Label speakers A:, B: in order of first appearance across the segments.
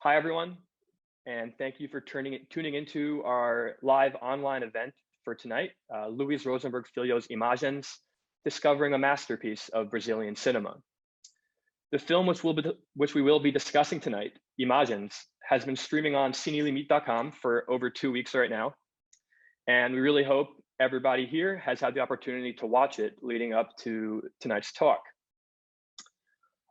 A: Hi, everyone, and thank you for tuning into our live online event for tonight, Luiz Rosemberg Filho's Imagens, Discovering a Masterpiece of Brazilian Cinema. The film which we will be discussing tonight, Imagens, has been streaming on cinelimite.com for over 2 weeks right now, and we really hope everybody here has had the opportunity to watch it leading up to tonight's talk.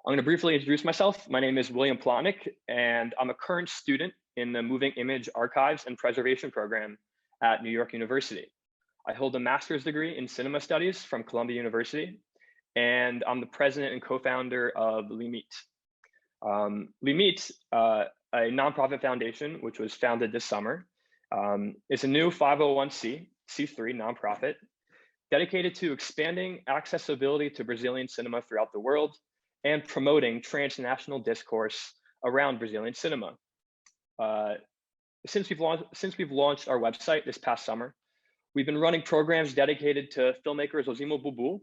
A: I'm going to briefly introduce myself. My name is William Plotnick, and I'm a current student in the Moving Image Archives and Preservation program at New York University. I hold a master's degree in cinema studies from Columbia University, and I'm the president and co-founder of Limite. Limite, a nonprofit foundation which was founded this summer, is a new 501c3 nonprofit dedicated to expanding accessibility to Brazilian cinema throughout the world and promoting transnational discourse around Brazilian cinema. Since we've launched our website this past summer, we've been running programs dedicated to filmmakers Osimo Bubu,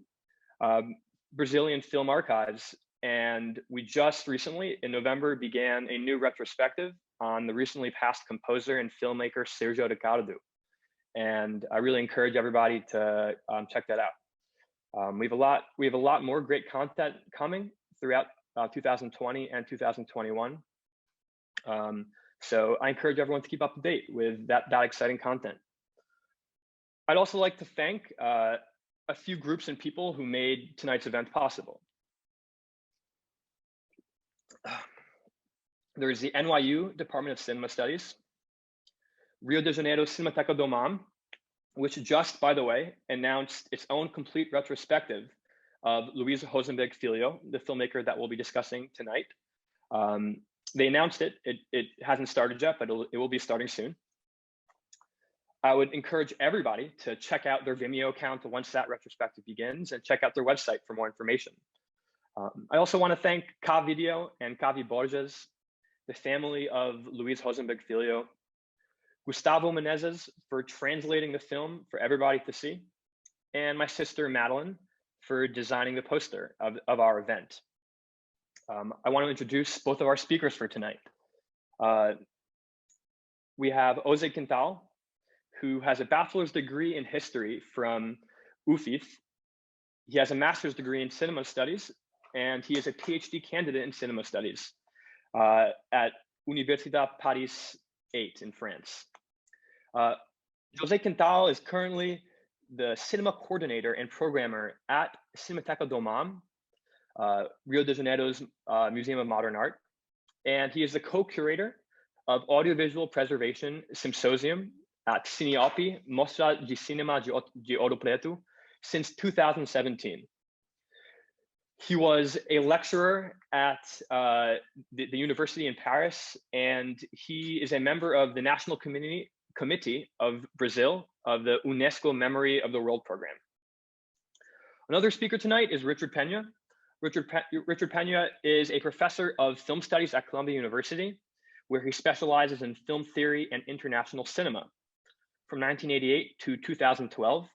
A: Brazilian film archives, and we just recently, in November, began a new retrospective on the recently passed composer and filmmaker Sergio Ricardo. And I really encourage everybody to check that out. We have a lot more great content coming throughout 2020 and 2021. So I encourage everyone to keep up to date with that exciting content. I'd also like to thank a few groups and people who made tonight's event possible. There's the NYU Department of Cinema Studies, Rio de Janeiro Cinemateca do MAM, which just, by the way, announced its own complete retrospective of Luiz Rosemberg Filho, the filmmaker that we'll be discussing tonight. They announced it. It hasn't started yet, but it will be starting soon. I would encourage everybody to check out their Vimeo account once that retrospective begins and check out their website for more information. I also want to thank K Video and Kavi Borges, the family of Luiz Rosemberg Filho, Gustavo Menezes for translating the film for everybody to see, and my sister Madeline for designing the poster of our event. I want to introduce both of our speakers for tonight. We have Jose Quintal, who has a bachelor's degree in history from UFIF. He has a master's degree in cinema studies, and he is a PhD candidate in cinema studies at Universitat Paris 8 in France. Jose Quintal is currently the cinema coordinator and programmer at Cinemateca do MAM, Rio de Janeiro's Museum of Modern Art. And he is the co-curator of audiovisual preservation symposium at Cineop, Mostra de Cinema de Ouro Preto, since 2017. He was a lecturer at the University in Paris, and he is a member of the National Committee of Brazil of the UNESCO Memory of the World Program. Another speaker tonight is Richard Pena. Richard Pena is a professor of film studies at Columbia University, where he specializes in film theory and international cinema. From 1988 to 2012,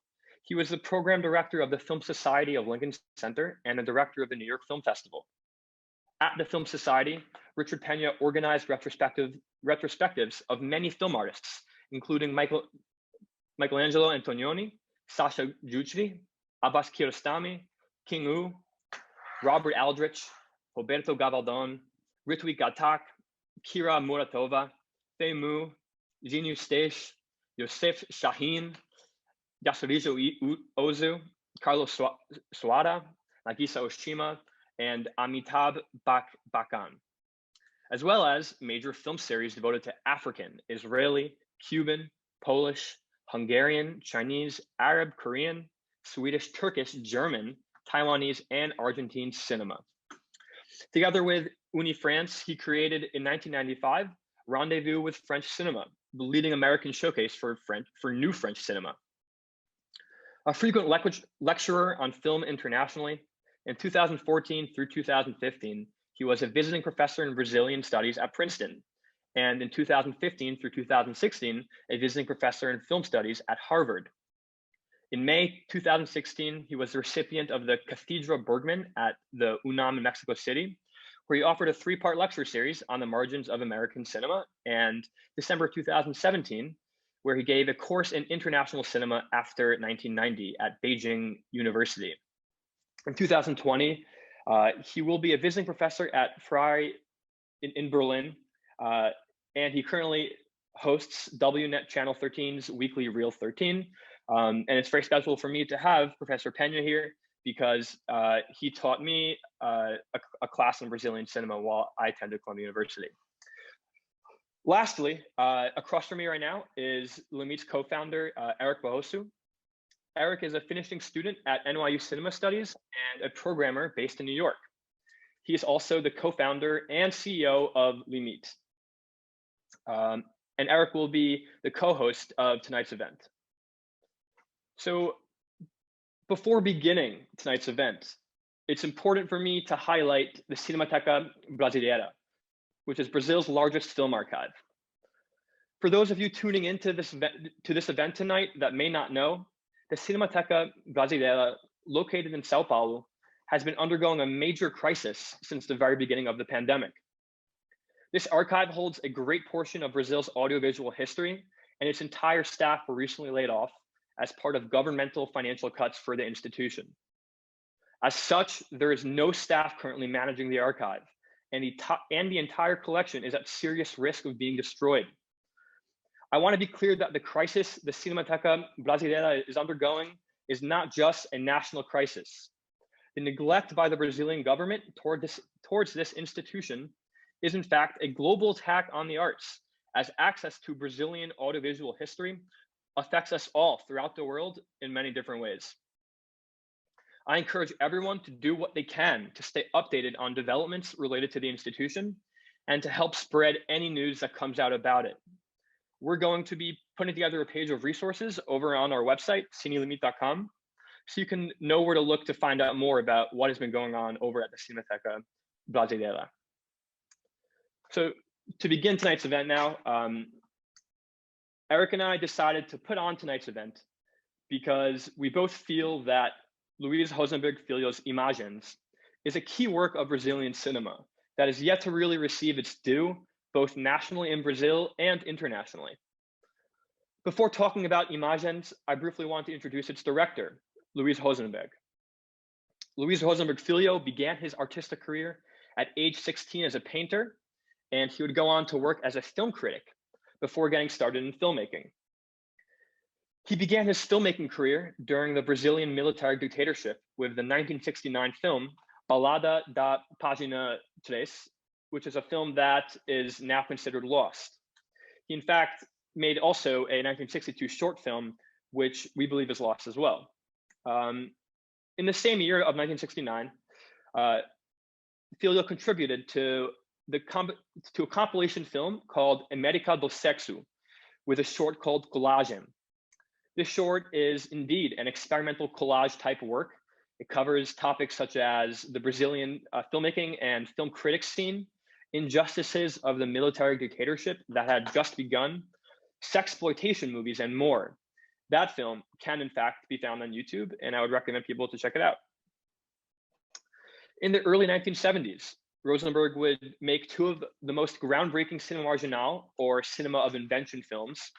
A: he was the program director of the Film Society of Lincoln Center and the director of the New York Film Festival. At the Film Society, Richard Pena organized retrospectives of many film artists, including Michelangelo Antonioni, Sasha Guthrie, Abbas Kiarostami, King Hu, Robert Aldrich, Roberto Gavaldon, Ritwik Ghatak, Kira Muratova, Fei Mu, Jean Eustache, Yosef Shaheen, Yasuhiro Ozu, Carlos Suada, Nagisa Oshima, and Amitabh Bachchan, as well as major film series devoted to African, Israeli, Cuban, Polish, Hungarian, Chinese, Arab, Korean, Swedish, Turkish, German, Taiwanese, and Argentine cinema. Together with Uni France, he created in 1995 Rendezvous with French Cinema, the leading American showcase for new French cinema. A frequent lecturer on film internationally, in 2014 through 2015, he was a visiting professor in Brazilian studies at Princeton, and in 2015 through 2016, a visiting professor in film studies at Harvard. In May 2016, he was the recipient of the Cathedra Bergman at the UNAM in Mexico City, where he offered a 3-part lecture series on the margins of American cinema, and December 2017, where he gave a course in international cinema after 1990 at Beijing University. In 2020, he will be a visiting professor at Freie in Berlin, and he currently hosts WNet Channel 13's weekly Reel 13. And it's very special for me to have Professor Pena here because he taught me a class in Brazilian cinema while I attended Columbia University. Lastly, across from me right now is Limit's co-founder, Eric Barroso. Eric is a finishing student at NYU Cinema Studies and a programmer based in New York. He is also the co-founder and CEO of Limit. And Eric will be the co-host of tonight's event. So before beginning tonight's event, it's important for me to highlight the Cinemateca Brasileira, which is Brazil's largest film archive. For those of you tuning into this event tonight that may not know, the Cinemateca Brasileira, located in Sao Paulo, has been undergoing a major crisis since the very beginning of the pandemic. This archive holds a great portion of Brazil's audiovisual history, and its entire staff were recently laid off as part of governmental financial cuts for the institution. As such, there is no staff currently managing the archive, and the entire collection is at serious risk of being destroyed. I want to be clear that the crisis the Cinemateca Brasileira is undergoing is not just a national crisis. The neglect by the Brazilian government towards this institution is in fact a global attack on the arts, as access to Brazilian audiovisual history affects us all throughout the world in many different ways. I encourage everyone to do what they can to stay updated on developments related to the institution and to help spread any news that comes out about it. We're going to be putting together a page of resources over on our website, cinelimit.com, so you can know where to look to find out more about what has been going on over at the Cinemateca Brasileira. So to begin tonight's event now, Eric and I decided to put on tonight's event because we both feel that Luiz Rosemberg Filho's Imagens is a key work of Brazilian cinema that is yet to really receive its due, both nationally in Brazil and internationally. Before talking about Imagens, I briefly want to introduce its director, Luiz Rosemberg. Luiz Rosemberg Filho began his artistic career at age 16 as a painter, and he would go on to work as a film critic before getting started in filmmaking. He began his filmmaking career during the Brazilian military dictatorship with the 1969 film Balada da Página 3, which is a film that is now considered lost. He in fact made also a 1962 short film, which we believe is lost as well. In the same year of 1969, Filho contributed to a compilation film called América do Sexo, with a short called Collagem. This short is indeed an experimental collage type work. It covers topics such as the Brazilian filmmaking and film critics scene, injustices of the military dictatorship that had just begun, sexploitation movies, and more. That film can in fact be found on YouTube, and I would recommend people to check it out. In the early 1970s, Rosenberg would make two of the most groundbreaking cinema marginal, or cinema of invention films,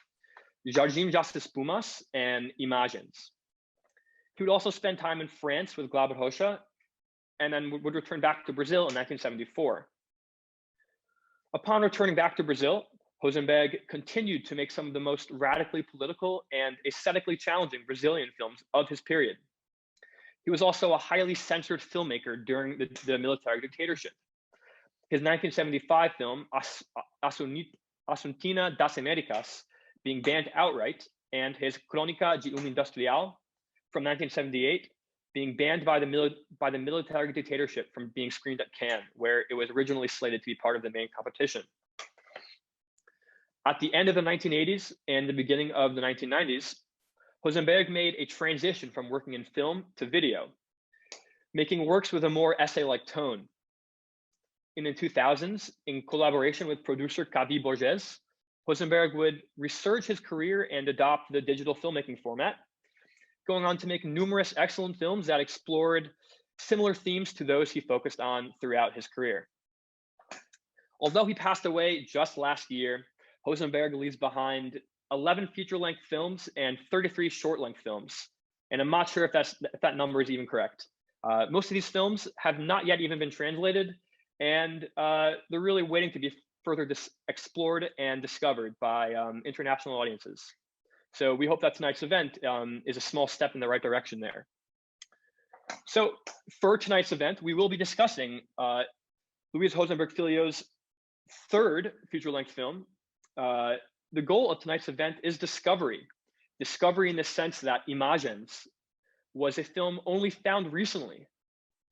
A: Jardim das Espumas and Imagens. He would also spend time in France with Glauber Rocha, and then would return back to Brazil in 1974. Upon returning back to Brazil, Rosenberg continued to make some of the most radically political and aesthetically challenging Brazilian films of his period. He was also a highly censored filmmaker during the military dictatorship. His 1975 film, Assuntina das Américas, being banned outright, and his Crônica de Industrial from 1978 being banned by the military dictatorship from being screened at Cannes, where it was originally slated to be part of the main competition. At the end of the 1980s and the beginning of the 1990s, Rosenberg made a transition from working in film to video, making works with a more essay-like tone. In the 2000s, in collaboration with producer Cavi Borges, Rosenberg would resurge his career and adopt the digital filmmaking format, going on to make numerous excellent films that explored similar themes to those he focused on throughout his career. Although he passed away just last year, Rosenberg leaves behind 11 feature-length films and 33 short-length films. And I'm not sure if that number is even correct. Most of these films have not yet even been translated, and they're really waiting to be further explored and discovered by international audiences. So we hope that tonight's event is a small step in the right direction there. So for tonight's event, we will be discussing Luiz Rosemberg Filho's third feature-length film. The goal of tonight's event is discovery. Discovery in the sense that Imagens was a film only found recently,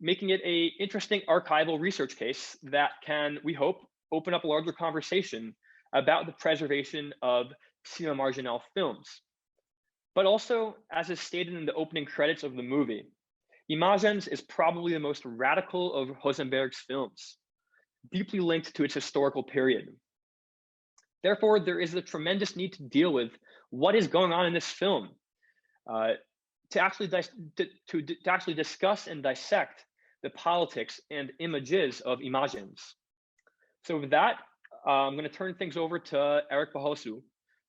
A: making it an interesting archival research case that can, we hope, open up a larger conversation about the preservation of cinema marginal films. But also, as is stated in the opening credits of the movie, Imagens is probably the most radical of Rosenberg's films, deeply linked to its historical period. Therefore, there is a tremendous need to deal with what is going on in this film, to actually discuss and dissect the politics and images of Imagens. So with that, I'm going to turn things over to Eric Bahosu,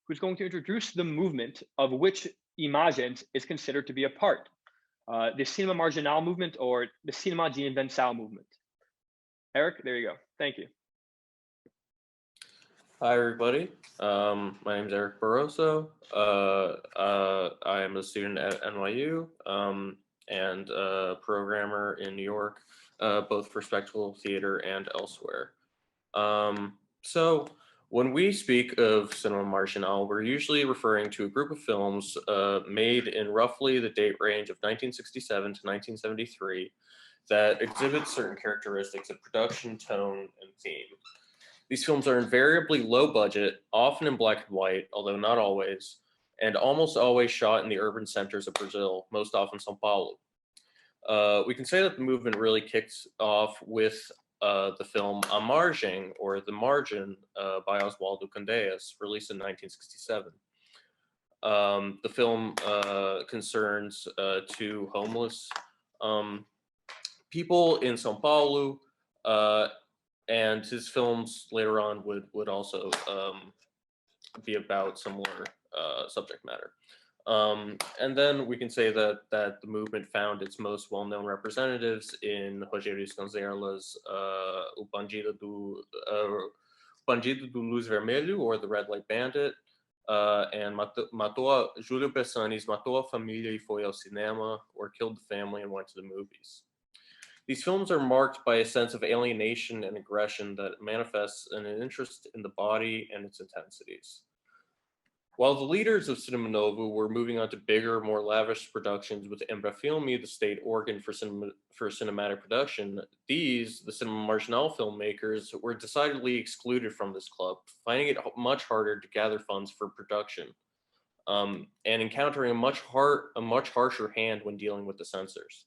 A: who's going to introduce the movement of which Imagens is considered to be a part, the Cinema Marginal movement or the Cinema de Invenção movement. Eric, there you go. Thank you.
B: Hi, everybody. My name is Eric Barroso. I am a student at NYU and a programmer in New York, both for spectacle theater and elsewhere. So when we speak of cinema marginal, we're usually referring to a group of films made in roughly the date range of 1967 to 1973 that exhibit certain characteristics of production, tone, and theme. These films are invariably low budget, often in black and white, although not always, and almost always shot in the urban centers of Brazil, most often São Paulo. We can say that the movement really kicked off with the film A Margem, or The Margin, by Oswaldo Candeias, released in 1967. The film concerns two homeless people in São Paulo, and his films later on would also be about similar subject matter. And then we can say that the movement found its most well-known representatives in Rogério Sganzerla's O Bandido do Luz Vermelho, or The Red Light Bandit, and Júlio Pessani's Matou a Família e Foi ao Cinema, or Killed the Family and Went to the Movies. These films are marked by a sense of alienation and aggression that manifests in an interest in the body and its intensities. While the leaders of Cinema Novo were moving on to bigger, more lavish productions with Embrafilme, the state organ for cinematic production, the Cinema Marginal filmmakers, were decidedly excluded from this club, finding it much harder to gather funds for production, and encountering a much harsher hand when dealing with the censors.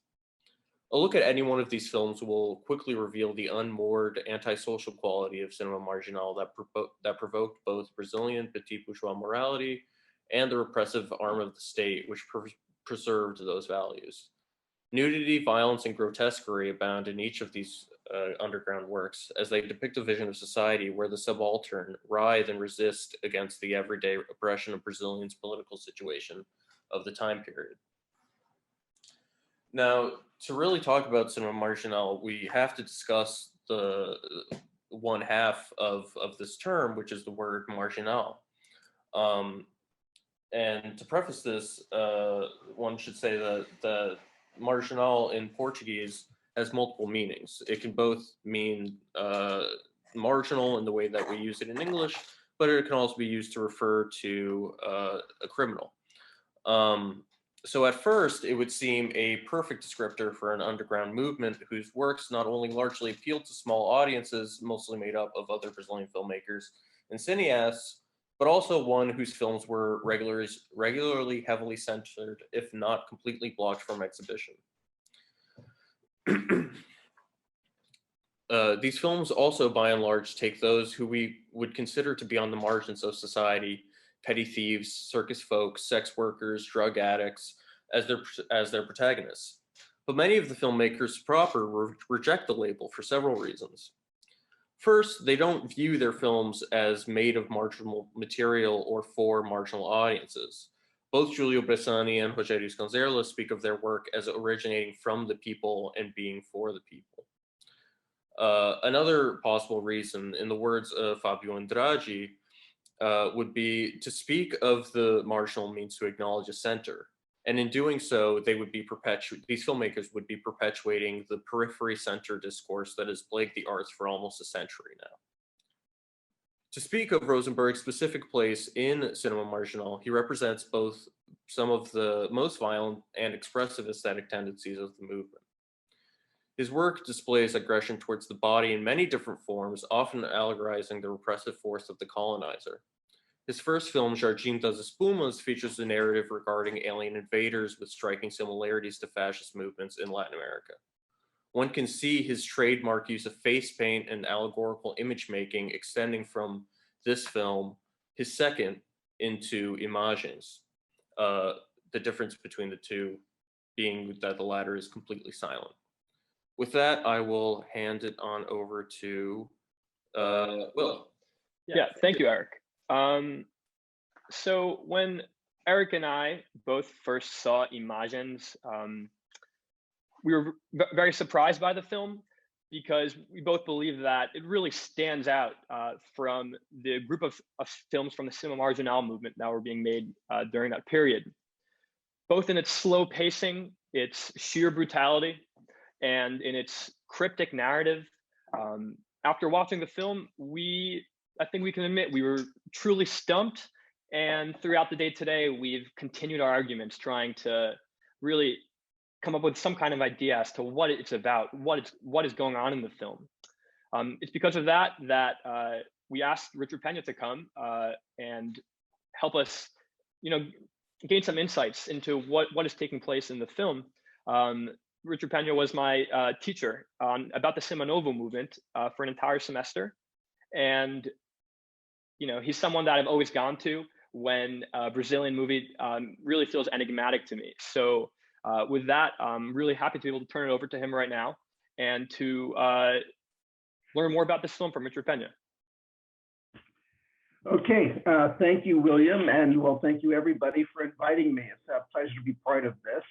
B: A look at any one of these films will quickly reveal the unmoored, antisocial quality of cinema marginal that provoked both Brazilian petit bourgeois morality and the repressive arm of the state, which preserved those values. Nudity, violence, and grotesquerie abound in each of these underground works, as they depict a vision of society where the subaltern writhe and resist against the everyday oppression of Brazilians' political situation of the time period. Now, to really talk about cinema marginal, we have to discuss the one half of this term, which is the word marginal. And to preface this, one should say that the marginal in Portuguese has multiple meanings. It can both mean marginal in the way that we use it in English, but it can also be used to refer to a criminal. So at first, it would seem a perfect descriptor for an underground movement whose works not only largely appealed to small audiences, mostly made up of other Brazilian filmmakers and cineasts, but also one whose films were regularly heavily censored, if not completely blocked from exhibition. These films also, by and large, take those who we would consider to be on the margins of society, petty thieves, circus folks, sex workers, drug addicts, as their protagonists. But many of the filmmakers proper reject the label for several reasons. First, they don't view their films as made of marginal material or for marginal audiences. Both Giulio Bressani and Rogério Scanzerla speak of their work as originating from the people and being for the people. Another possible reason, in the words of Fabio Andrade, would be to speak of the marginal means to acknowledge a center. And in doing so, these filmmakers would be perpetuating the periphery center discourse that has plagued the arts for almost a century now. To speak of Rosenberg's specific place in cinema marginal, he represents both some of the most violent and expressive aesthetic tendencies of the movement. His work displays aggression towards the body in many different forms, often allegorizing the repressive force of the colonizer. His first film, Jardim das Espumas, features a narrative regarding alien invaders with striking similarities to fascist movements in Latin America. One can see his trademark use of face paint and allegorical image making extending from this film, his second, into Imagens. The difference between the two being that the latter is completely silent. With that, I will hand it on over to Will.
A: Yeah, thank you, Eric. So when Eric and I both first saw Imagens, we were very surprised by the film because we both believe that it really stands out from the group of films from the cinema marginal movement that were being made during that period. Both in its slow pacing, its sheer brutality, and in its cryptic narrative. After watching the film, I think we can admit we were truly stumped. And throughout the day today, we've continued our arguments, trying to really come up with some kind of idea as to what it's about, what is going on in the film. It's because of that we asked Richard Pena to come and help us, gain some insights into what is taking place in the film. Richard Pena was my teacher about the Cinema Novo movement for an entire semester. And, he's someone that I've always gone to when a Brazilian movie really feels enigmatic to me. So with that, I'm really happy to be able to turn it over to him right now and to learn more about this film from Richard Pena.
C: Okay, thank you, William, and well, thank you everybody for inviting me. It's a pleasure to be part of this.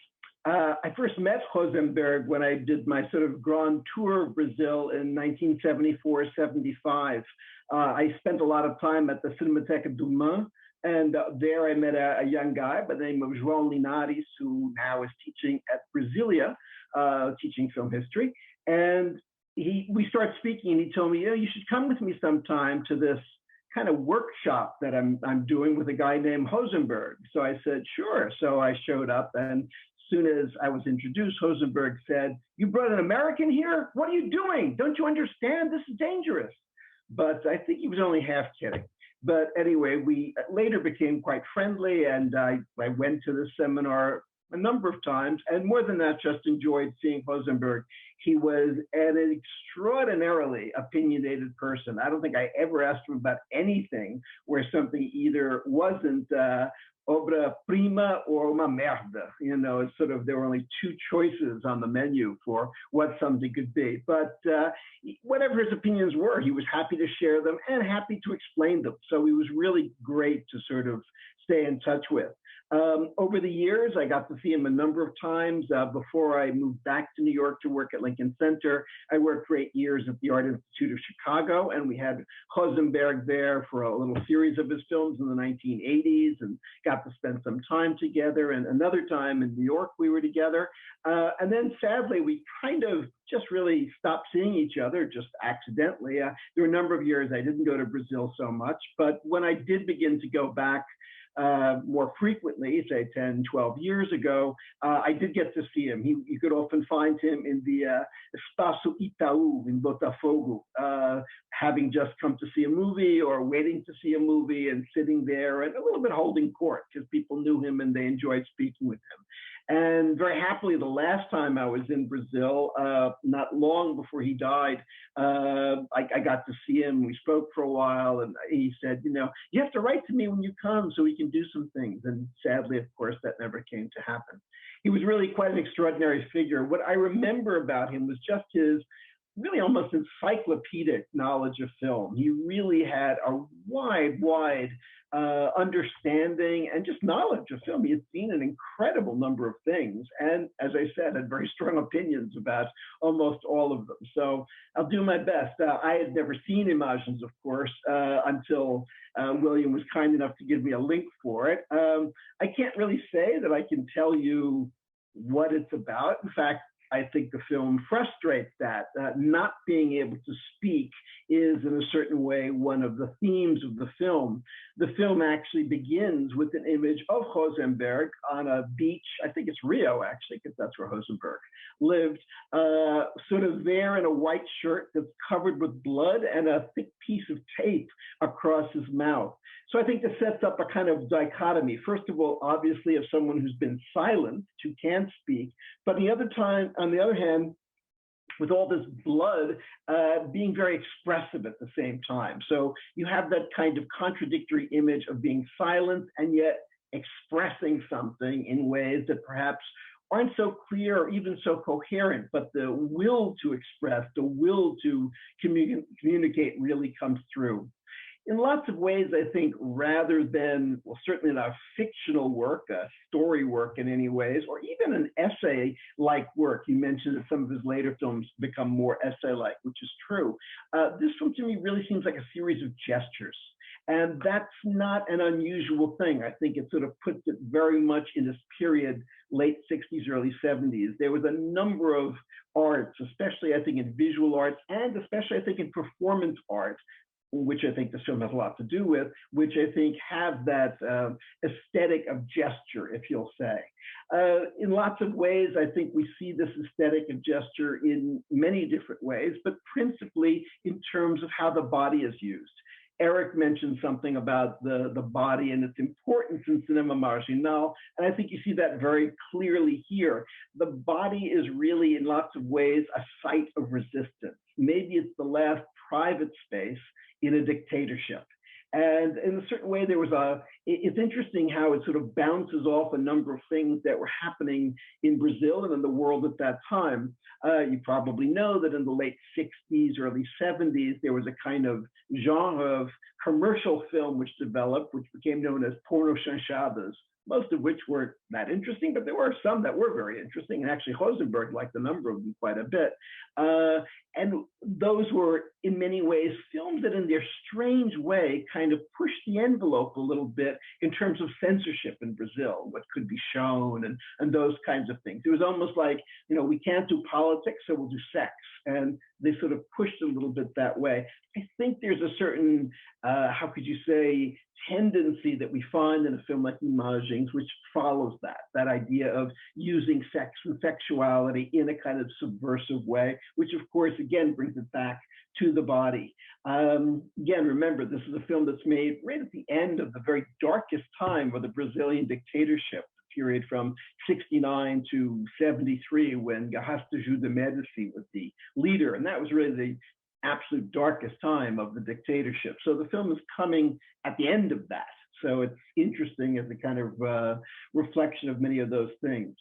C: I first met Rosenberg when I did my sort of grand tour of Brazil in 1974-75. I spent a lot of time at the Cinemateca do MAN, and there I met a young guy by the name of João Linares, who now is teaching at Brasilia, teaching film history. And we started speaking, and he told me, you should come with me sometime to this kind of workshop that I'm doing with a guy named Rosenberg. So I said, sure. So I showed up, and as soon as I was introduced, Rosenberg said, "You brought an American here? What are you doing? Don't you understand? This is dangerous." But I think he was only half kidding. But anyway, we later became quite friendly, and I went to the seminar a number of times, and more than that, just enjoyed seeing Rosenberg. He was an extraordinarily opinionated person. I don't think I ever asked him about anything where something either wasn't obra prima or uma merda. It's sort of, there were only two choices on the menu for what something could be. But whatever his opinions were, he was happy to share them and happy to explain them. So he was really great to sort of stay in touch with. Over the years, I got to see him a number of times. Before I moved back to New York to work at Lincoln Center, I worked for 8 years at the Art Institute of Chicago, and we had Rosenberg there for a little series of his films in the 1980s, and got to spend some time together. And another time in New York, we were together. And then sadly, we kind of just really stopped seeing each other, just accidentally. There were a number of years I didn't go to Brazil so much, but when I did begin to go back more frequently, say 10, 12 years ago, I did get to see him. You could often find him in the Espaço Itaú in Botafogo, having just come to see a movie or waiting to see a movie and sitting there and a little bit holding court because people knew him and they enjoyed speaking with him. And very happily, the last time I was in Brazil, not long before he died, I got to see him. We spoke for a while, and he said, you have to write to me when you come so we can do some things. And sadly, of course, that never came to happen. He was really quite an extraordinary figure. What I remember about him was just his really almost encyclopedic knowledge of film. He really had a wide understanding and just knowledge of film. He had seen an incredible number of things, and as I said, had very strong opinions about almost all of them. So I'll do my best. I had never seen Images, of course, until William was kind enough to give me a link for it. I can't really say that I can tell you what it's about. In fact, I think the film frustrates that. Not being able to speak is, in a certain way, one of the themes of the film. The film actually begins with an image of Rosemberg on a beach. I think it's Rio, actually, because that's where Rosemberg lived, sort of there in a white shirt that's covered with blood and a thick piece of tape across his mouth. So I think this sets up a kind of dichotomy. First of all, obviously, of someone who's been silent, who can't speak, but on the other hand, with all this blood, being very expressive at the same time. So you have that kind of contradictory image of being silent and yet expressing something in ways that perhaps aren't so clear or even so coherent, but the will to express, the will to communicate really comes through. In lots of ways, I think, rather than, well, certainly not a fictional work, a story work in any ways, or even an essay-like work. You mentioned that some of his later films become more essay-like, which is true. This film to me really seems like a series of gestures. And that's not an unusual thing. I think it sort of puts it very much in this period, late 60s, early 70s. There was a number of arts, especially I think in visual arts, and especially I think in performance art, which I think this film has a lot to do with, which I think have that aesthetic of gesture, if you'll say. In lots of ways, I think we see this aesthetic of gesture in many different ways, but principally in terms of how the body is used. Eric mentioned something about the body and its importance in cinema marginal, and I think you see that very clearly here. The body is really, in lots of ways, a site of resistance. Maybe it's the last private space in a dictatorship. And in a certain way, it's interesting how it sort of bounces off a number of things that were happening in Brazil and in the world at that time. You probably know that in the late 60s, early 70s, there was a kind of genre of commercial film which developed, which became known as porno chanchadas, most of which weren't that interesting, but there were some that were very interesting. And actually, Rosenberg liked a number of them quite a bit. And those were, in many ways, films that in their strange way kind of pushed the envelope a little bit in terms of censorship in Brazil, what could be shown and those kinds of things. It was almost like, we can't do politics, so we'll do sex. And they sort of pushed it a little bit that way. I think there's a certain, how could you say, tendency that we find in a film like Imagens, which follows that idea of using sex and sexuality in a kind of subversive way, which of course, again, brings it back to the body. Again, remember, this is a film that's made right at the end of the very darkest time of the Brazilian dictatorship, period from 69 to 73, when Ernesto de Medici was the leader. And that was really the absolute darkest time of the dictatorship. So the film is coming at the end of that. So it's interesting as a kind of reflection of many of those things.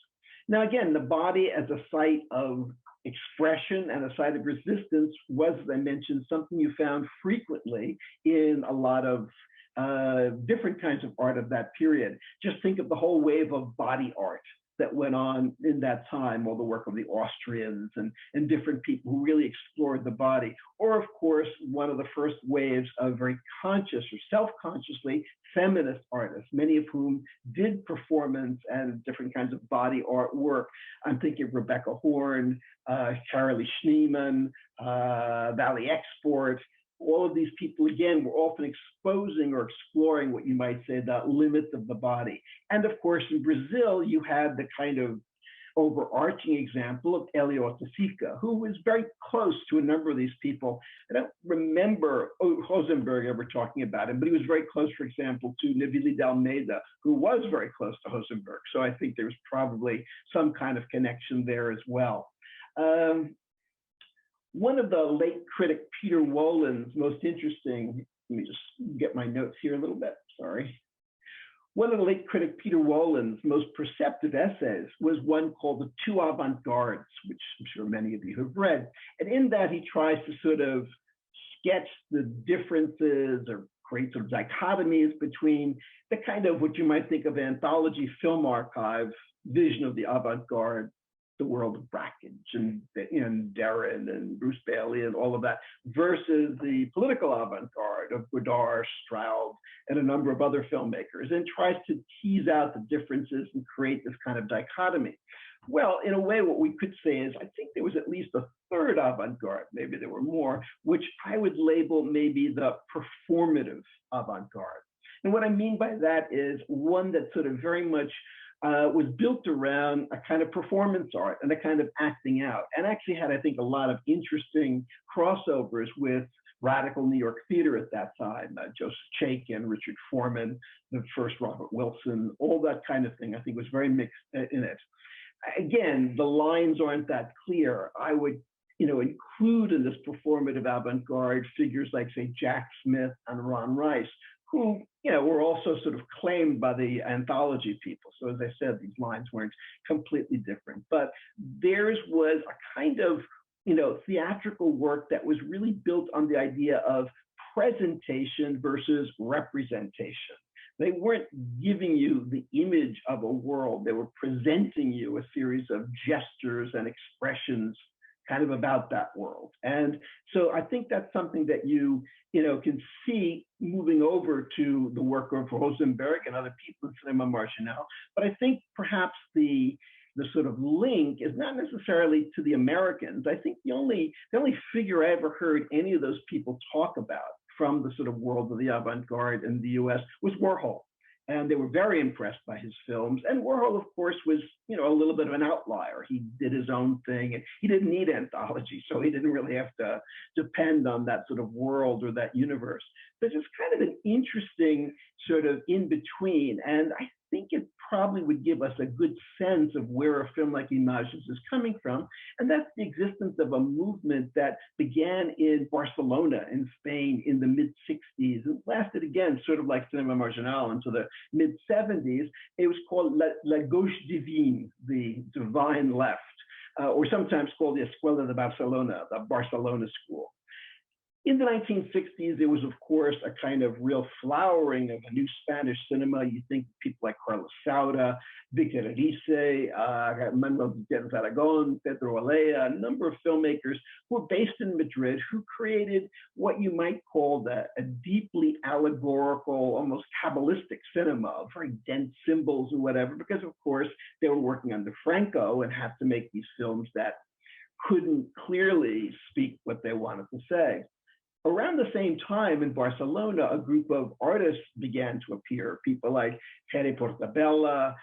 C: Now, again, the body as a site of expression and a site of resistance was, as I mentioned, something you found frequently in a lot of different kinds of art of that period. Just think of the whole wave of body art that went on in that time, all the work of the Austrians and different people who really explored the body. Or, of course, one of the first waves of very conscious or self-consciously feminist artists, many of whom did performance and different kinds of body art work. I'm thinking of Rebecca Horn, Carolee Schneemann, Valley Export. All of these people, again, were often exposing or exploring what you might say the limits of the body. And of course, in Brazil, you had the kind of overarching example of Hélio Oiticica, who was very close to a number of these people. I don't remember Rosenberg ever talking about him, but he was very close, for example, to Neville de Almeida, who was very close to Rosenberg. So I think there's probably some kind of connection there as well. One of the late critic Peter Wollen's most interesting, let me just get my notes here a little bit, sorry. One of the late critic Peter Wollen's most perceptive essays was one called The Two Avant-Gardes, which I'm sure many of you have read. And in that, he tries to sort of sketch the differences or create sort of dichotomies between the kind of what you might think of anthology film archive vision of the avant-garde, the world of Brakhage and Darren and Bruce Bailey and all of that, versus the political avant-garde of Godard, Stroud, and a number of other filmmakers, and tries to tease out the differences and create this kind of dichotomy. Well, in a way, what we could say is I think there was at least a third avant-garde, maybe there were more, which I would label maybe the performative avant-garde. And what I mean by that is one that sort of very much was built around a kind of performance art and a kind of acting out, and actually had, I think, a lot of interesting crossovers with radical New York theater at that time, Joseph Chaikin, Richard Foreman, the first Robert Wilson, all that kind of thing, I think was very mixed in it. Again, the lines aren't that clear. I would include in this performative avant-garde figures like, say, Jack Smith and Ron Rice, who were also sort of claimed by the anthology people. So as I said, these lines weren't completely different, but theirs was a kind of theatrical work that was really built on the idea of presentation versus representation. They weren't giving you the image of a world. They were presenting you a series of gestures and expressions kind of about that world. And so I think that's something that you can see moving over to the work of Rosemberg and other people in Cinema Marginal. But I think perhaps the sort of link is not necessarily to the Americans. I think the only figure I ever heard any of those people talk about from the sort of world of the avant-garde in the US was Warhol. And they were very impressed by his films. And Warhol, of course, was a little bit of an outlier. He did his own thing, and he didn't need anthology, so he didn't really have to depend on that sort of world or that universe. But it's kind of an interesting sort of in between, and I think it probably would give us a good sense of where a film like Images is coming from, and that's the existence of a movement that began in Barcelona in Spain in the mid-60s and lasted again, sort of like Cinema Marginal, into the mid-70s. It was called La Gauche Divine, the divine left, or sometimes called the Escuela de Barcelona, the Barcelona School. In the 1960s, there was, of course, a kind of real flowering of a new Spanish cinema. You think people like Carlos Saura, Victor Erice, Manuel Gutierrez Aragon, Pedro Alea, a number of filmmakers who were based in Madrid, who created what you might call a deeply allegorical, almost Kabbalistic cinema, very dense symbols and whatever, because, of course, they were working under Franco and had to make these films that couldn't clearly speak what they wanted to say. Around the same time in Barcelona, a group of artists began to appear, people like Jerry Portabella,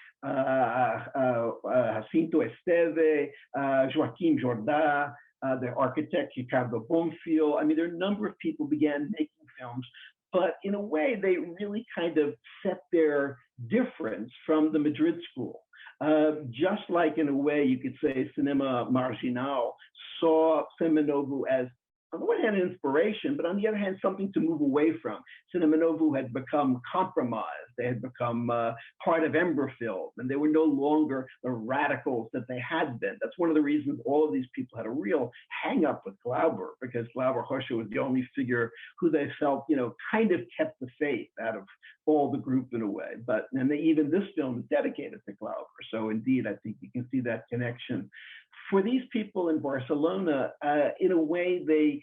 C: Jacinto Esteve, Joaquim Jordá, the architect Ricardo Bonfil. I mean, there are a number of people began making films, but in a way, they really kind of set their difference from the Madrid school. Just like in a way, you could say Cinema Marginal saw Cinema Novo as, on the one hand, an inspiration, but on the other hand, something to move away from. Cinema Novo had become compromised. They had become part of Ember Film, and they were no longer the radicals that they had been. That's one of the reasons all of these people had a real hang up with Glauber, because Glauber Rocha was the only figure who they felt, kind of kept the faith out of all the group in a way. Even this film is dedicated to Glauber. So indeed, I think you can see that connection. For these people in Barcelona, in a way, they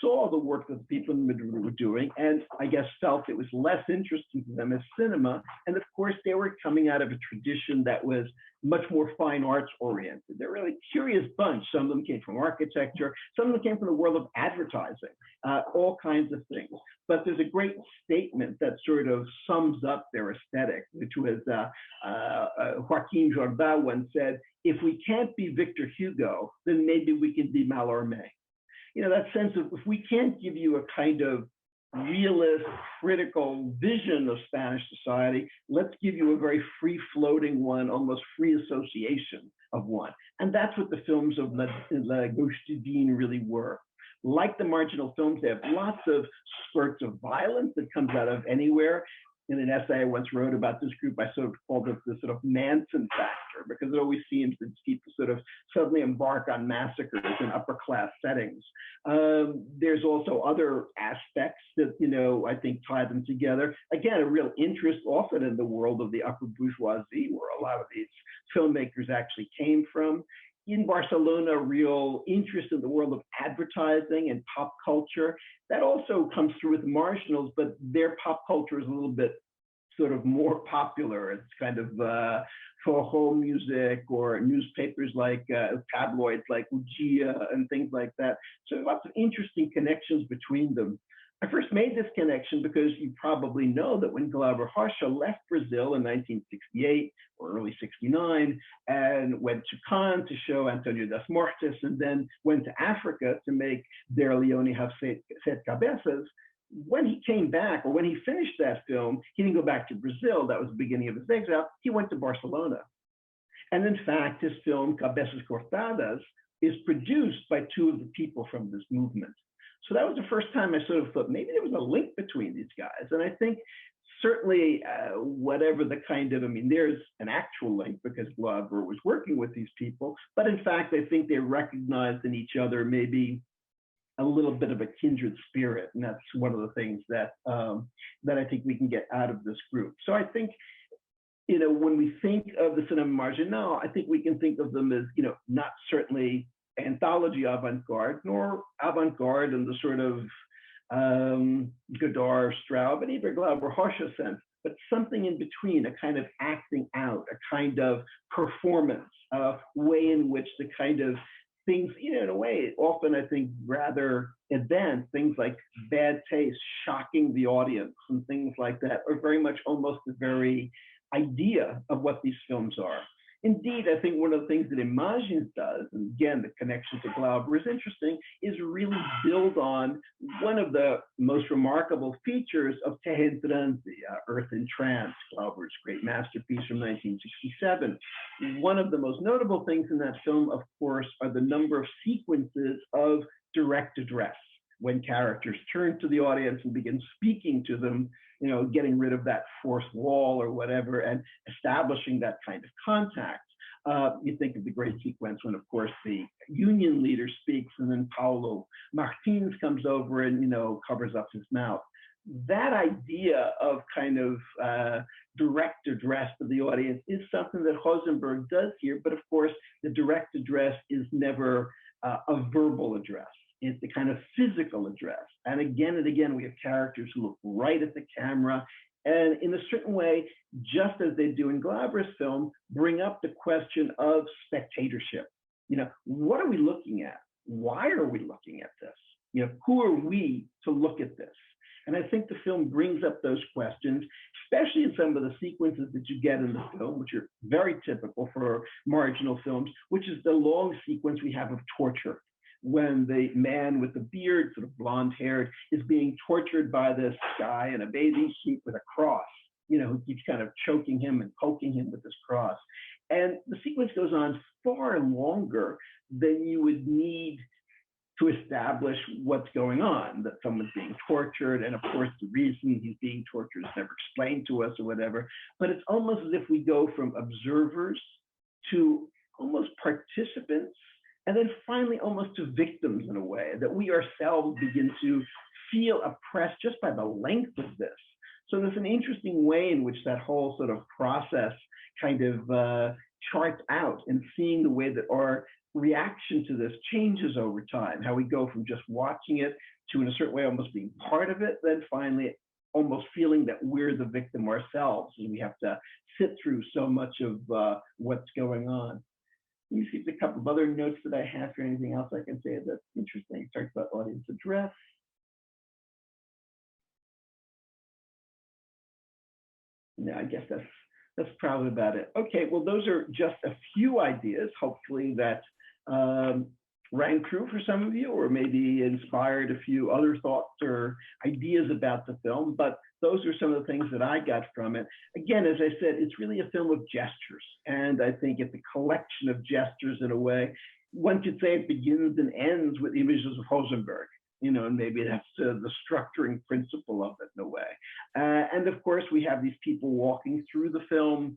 C: saw the work that the people in Madrid were doing, and I guess felt it was less interesting to them as cinema. And of course, they were coming out of a tradition that was much more fine arts oriented. They're a really curious bunch. Some of them came from architecture, some of them came from the world of advertising, all kinds of things. But there's a great statement that sort of sums up their aesthetic, which was Joaquim Jordá once said, "If we can't be Victor Hugo, then maybe we can be Mallarmé." That sense of, if we can't give you a kind of realist, critical vision of Spanish society, let's give you a very free-floating one, almost free association of one. And that's what the films of La Gauche Divine really were. Like the marginal films, they have lots of spurts of violence that comes out of anywhere. in an essay I once wrote about this group, I sort of called it the sort of Manson factor, because it always seems that people sort of suddenly embark on massacres in upper class settings. There's also other aspects that, you know, I think tie them together. Again, a real interest often in the world of the upper bourgeoisie, where a lot of these filmmakers actually came from. In Barcelona, real interest in the world of advertising and pop culture. That also comes through with the Marginals, but their pop culture is a little bit sort of more popular. It's kind of for home music or newspapers like tabloids like Ugia and things like that. So lots of interesting connections between them. I first made this connection because you probably know that when Glauber Rocha left Brazil in 1968 or early 69 and went to Cannes to show Antonio das Mortes, and then went to Africa to make Der Leone have Sete Cabeças, when he came back, or when he finished that film, he didn't go back to Brazil. That was the beginning of his exile. He went to Barcelona. And in fact, his film Cabeças Cortadas is produced by two of the people from this movement. So that was the first time I sort of thought maybe there was a link between these guys. And I think certainly whatever the kind of, I mean, there's an actual link because Glauber was working with these people, but in fact, I think they recognized in each other maybe a little bit of a kindred spirit. And that's one of the things that, that I think we can get out of this group. So I think, you know, when we think of the Cinema Marginal, I think we can think of them as, you know, not certainly anthology avant-garde, nor avant-garde in the sort of Godard, Straub, and even Glauber Rocha sense, but something in between, a kind of acting out, a kind of performance, a way in which the kind of things, you know, in a way, often I think rather advanced, things like bad taste, shocking the audience, and things like that are very much almost the very idea of what these films are. Indeed, I think one of the things that Imagens does, and again, the connection to Glauber is interesting, is really build on one of the most remarkable features of Terra em Transe, Earth in Trance, Glauber's great masterpiece from 1967. One of the most notable things in that film, of course, are the number of sequences of direct address, when characters turn to the audience and begin speaking to them, you know, getting rid of that fourth wall or whatever, and establishing that kind of contact. You think of the great sequence when, of course, the union leader speaks, and then Paulo Martins comes over and, you know, covers up his mouth. That idea of kind of direct address to the audience is something that Rosenberg does here, but of course, the direct address is never a verbal address. It's the kind of physical address. And again, we have characters who look right at the camera, and in a certain way, just as they do in Glauber's film, bring up the question of spectatorship. You know, what are we looking at? Why are we looking at this? You know, who are we to look at this? And I think the film brings up those questions, especially in some of the sequences that you get in the film, which are very typical for marginal films, which is the long sequence we have of torture, when the man with the beard, sort of blonde haired, is being tortured by this guy in a bathing suit with a cross, you know, who keeps kind of choking him and poking him with this cross. And the sequence goes on far longer than you would need to establish what's going on, that someone's being tortured. And of course, the reason he's being tortured is never explained to us or whatever. But it's almost as if we go from observers to almost participants, and then finally almost to victims in a way, that we ourselves begin to feel oppressed just by the length of this. So there's an interesting way in which that whole sort of process kind of charts out, and seeing the way that our reaction to this changes over time, how we go from just watching it to, in a certain way, almost being part of it, then finally almost feeling that we're the victim ourselves, and we have to sit through so much of what's going on. Let me see if there's a couple of other notes that I have or anything else I can say that's interesting. Talked about audience address. No, I guess that's probably about it. Okay, well, those are just a few ideas, hopefully that rang true for some of you, or maybe inspired a few other thoughts or ideas about the film, but those are some of the things that I got from it. Again, as I said, it's really a film of gestures, and I think it's a collection of gestures in a way. One could say it begins and ends with Images of Rosenberg. you know, and maybe that's the structuring principle of it in a way. And of course, we have these people walking through the film,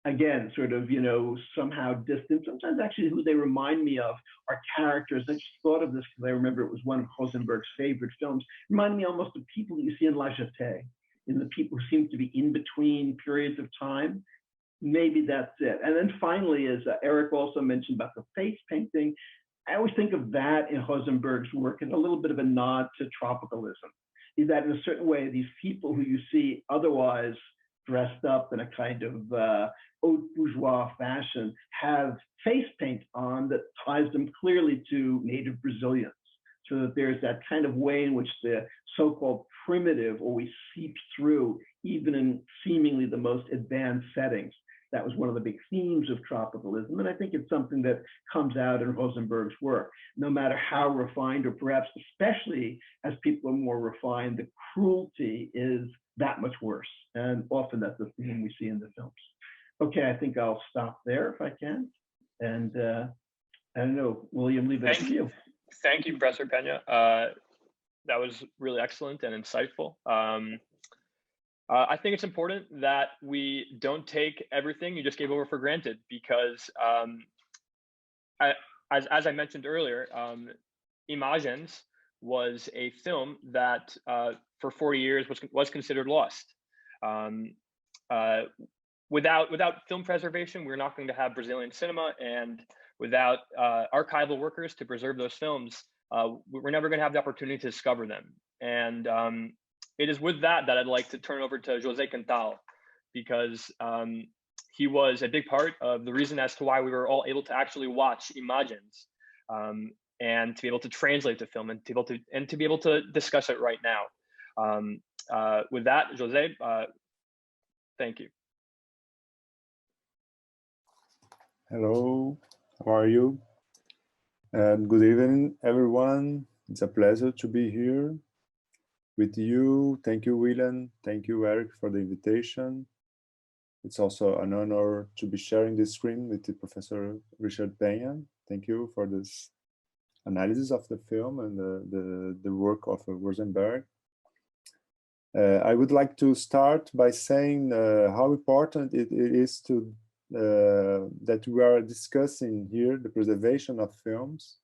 C: again, sort of, you know, somehow distant. Sometimes actually who they remind me of are characters. I just thought of this because I remember it was one of Rosenberg's favorite films. Reminded me almost of people that you see in La Jetée, in the people who seem to be in between periods of time. Maybe that's it. And then finally, as Eric also mentioned about the face painting, I always think of that in Rosenberg's work as a little bit of a nod to tropicalism. Is that in a certain way, these people who you see otherwise dressed up in a kind of haute bourgeois fashion have face paint on that ties them clearly to native Brazilians, so that there's that kind of way in which the so-called primitive always seeps through, even in seemingly the most advanced settings. That was one of the big themes of tropicalism, and I think it's something that comes out in Rosenberg's work. No matter how refined, or perhaps especially as people are more refined, the cruelty is that much worse, and often that's the theme we see in the films. Okay, I think I'll stop there if I can, and I don't know, William, leave it up to you.
A: Thank you, Professor Pena. That was really excellent and insightful. I think it's important that we don't take everything you just gave over for granted, because as I mentioned earlier, Imagens was a film that for 40 years was considered lost. Without film preservation, we're not going to have Brazilian cinema, and without archival workers to preserve those films, we're never going to have the opportunity to discover them. And it is with that I'd like to turn over to José Quintal, because he was a big part of the reason as to why we were all able to actually watch Imagens, and to be able to translate the film and to be able to discuss it right now. With that, José, thank you.
D: Hello, how are you? And good evening, everyone. It's a pleasure to be here with you. Thank you, William. Thank you, Eric, for the invitation. It's also an honor to be sharing this screen with Professor Richard Pena. Thank you for this analysis of the film and the work of Rosenberg. I would like to start by saying how important it is to that we are discussing here the preservation of films,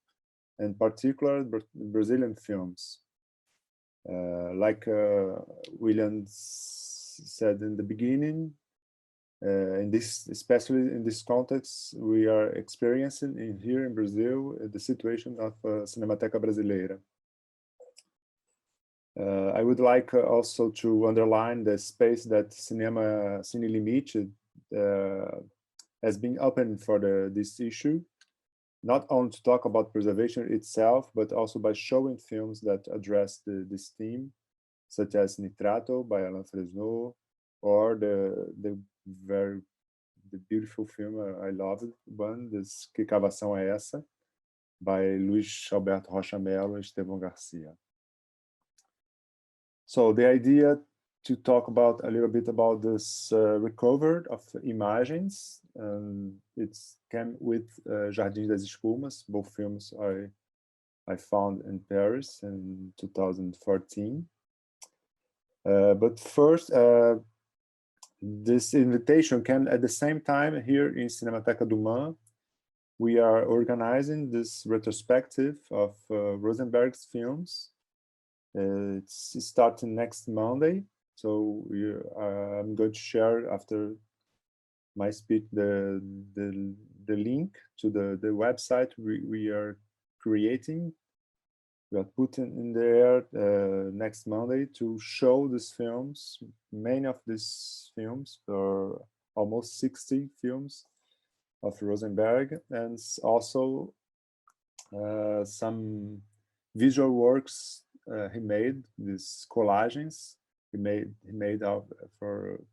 D: in particular Brazilian films. Like William said in the beginning, especially in this context, we are experiencing here in Brazil the situation of Cinemateca Brasileira. I would like also to underline the space that Cinema Cine Limite has been open for this issue, not only to talk about preservation itself, but also by showing films that address this theme, such as Nitrato by Alain Fresneau, or the beautiful film I love one, this Que Cavação é Essa, by Luiz Alberto Rocha Mello and Estevão Garcia. So the idea to talk about a little bit about this recovery of Imagens. It came with Jardins das Espumas, both films I found in Paris in 2014. But first, this invitation came at the same time here in Cinemateca do MAN. We are organizing this retrospective of Rosenberg's films. It's starting next Monday. So I'm going to share after my speech the link to the website we are creating. We are putting in there next Monday to show these films. Many of these films, or almost 60 films of Rosenberg, and also some visual works he made, these collages. He made out for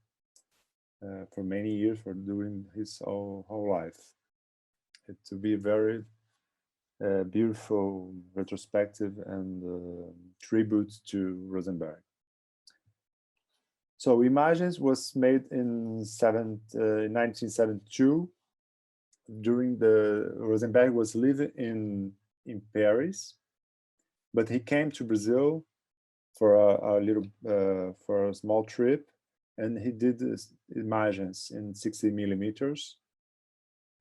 D: many years, during his whole life. It will be a very beautiful retrospective and tribute to Rosenberg. So Imagens was made in 1972. During Rosenberg was living in Paris. but he came to Brazil for a small trip, and he did Imagens in 60 millimeters.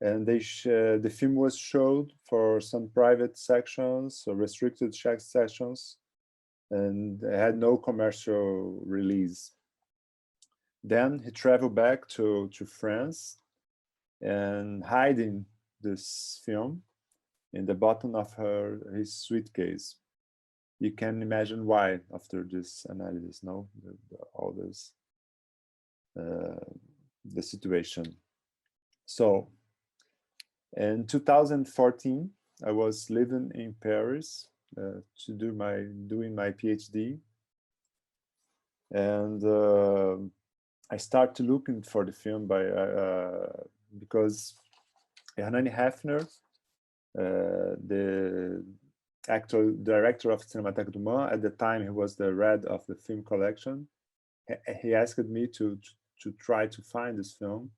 D: And the film was showed for some private sections, or restricted sessions, and had no commercial release. Then he traveled back to France and hiding this film in the bottom of his suitcase. You can imagine why after this analysis, no? All this, the situation. So in 2014, I was living in Paris doing my PhD, and I started looking for the film because Hernani Hefner, the director of Cinemateca du Mans, at the time he was the head of the film collection. He asked me to try to find this film,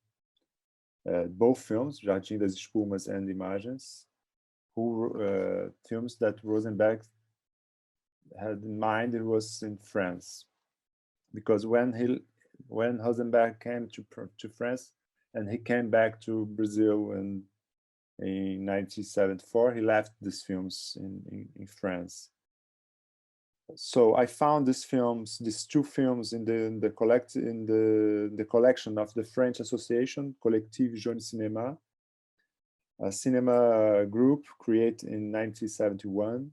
D: both films, Jardim das Espumas and Imagens, films that Rosenberg had in mind. It was in France, because when Rosenberg came to France and he came back to Brazil in 1974, he left these films in France. So I found these two films in the collection of the French Association Collectif Jeune Cinéma, a cinema group created in 1971,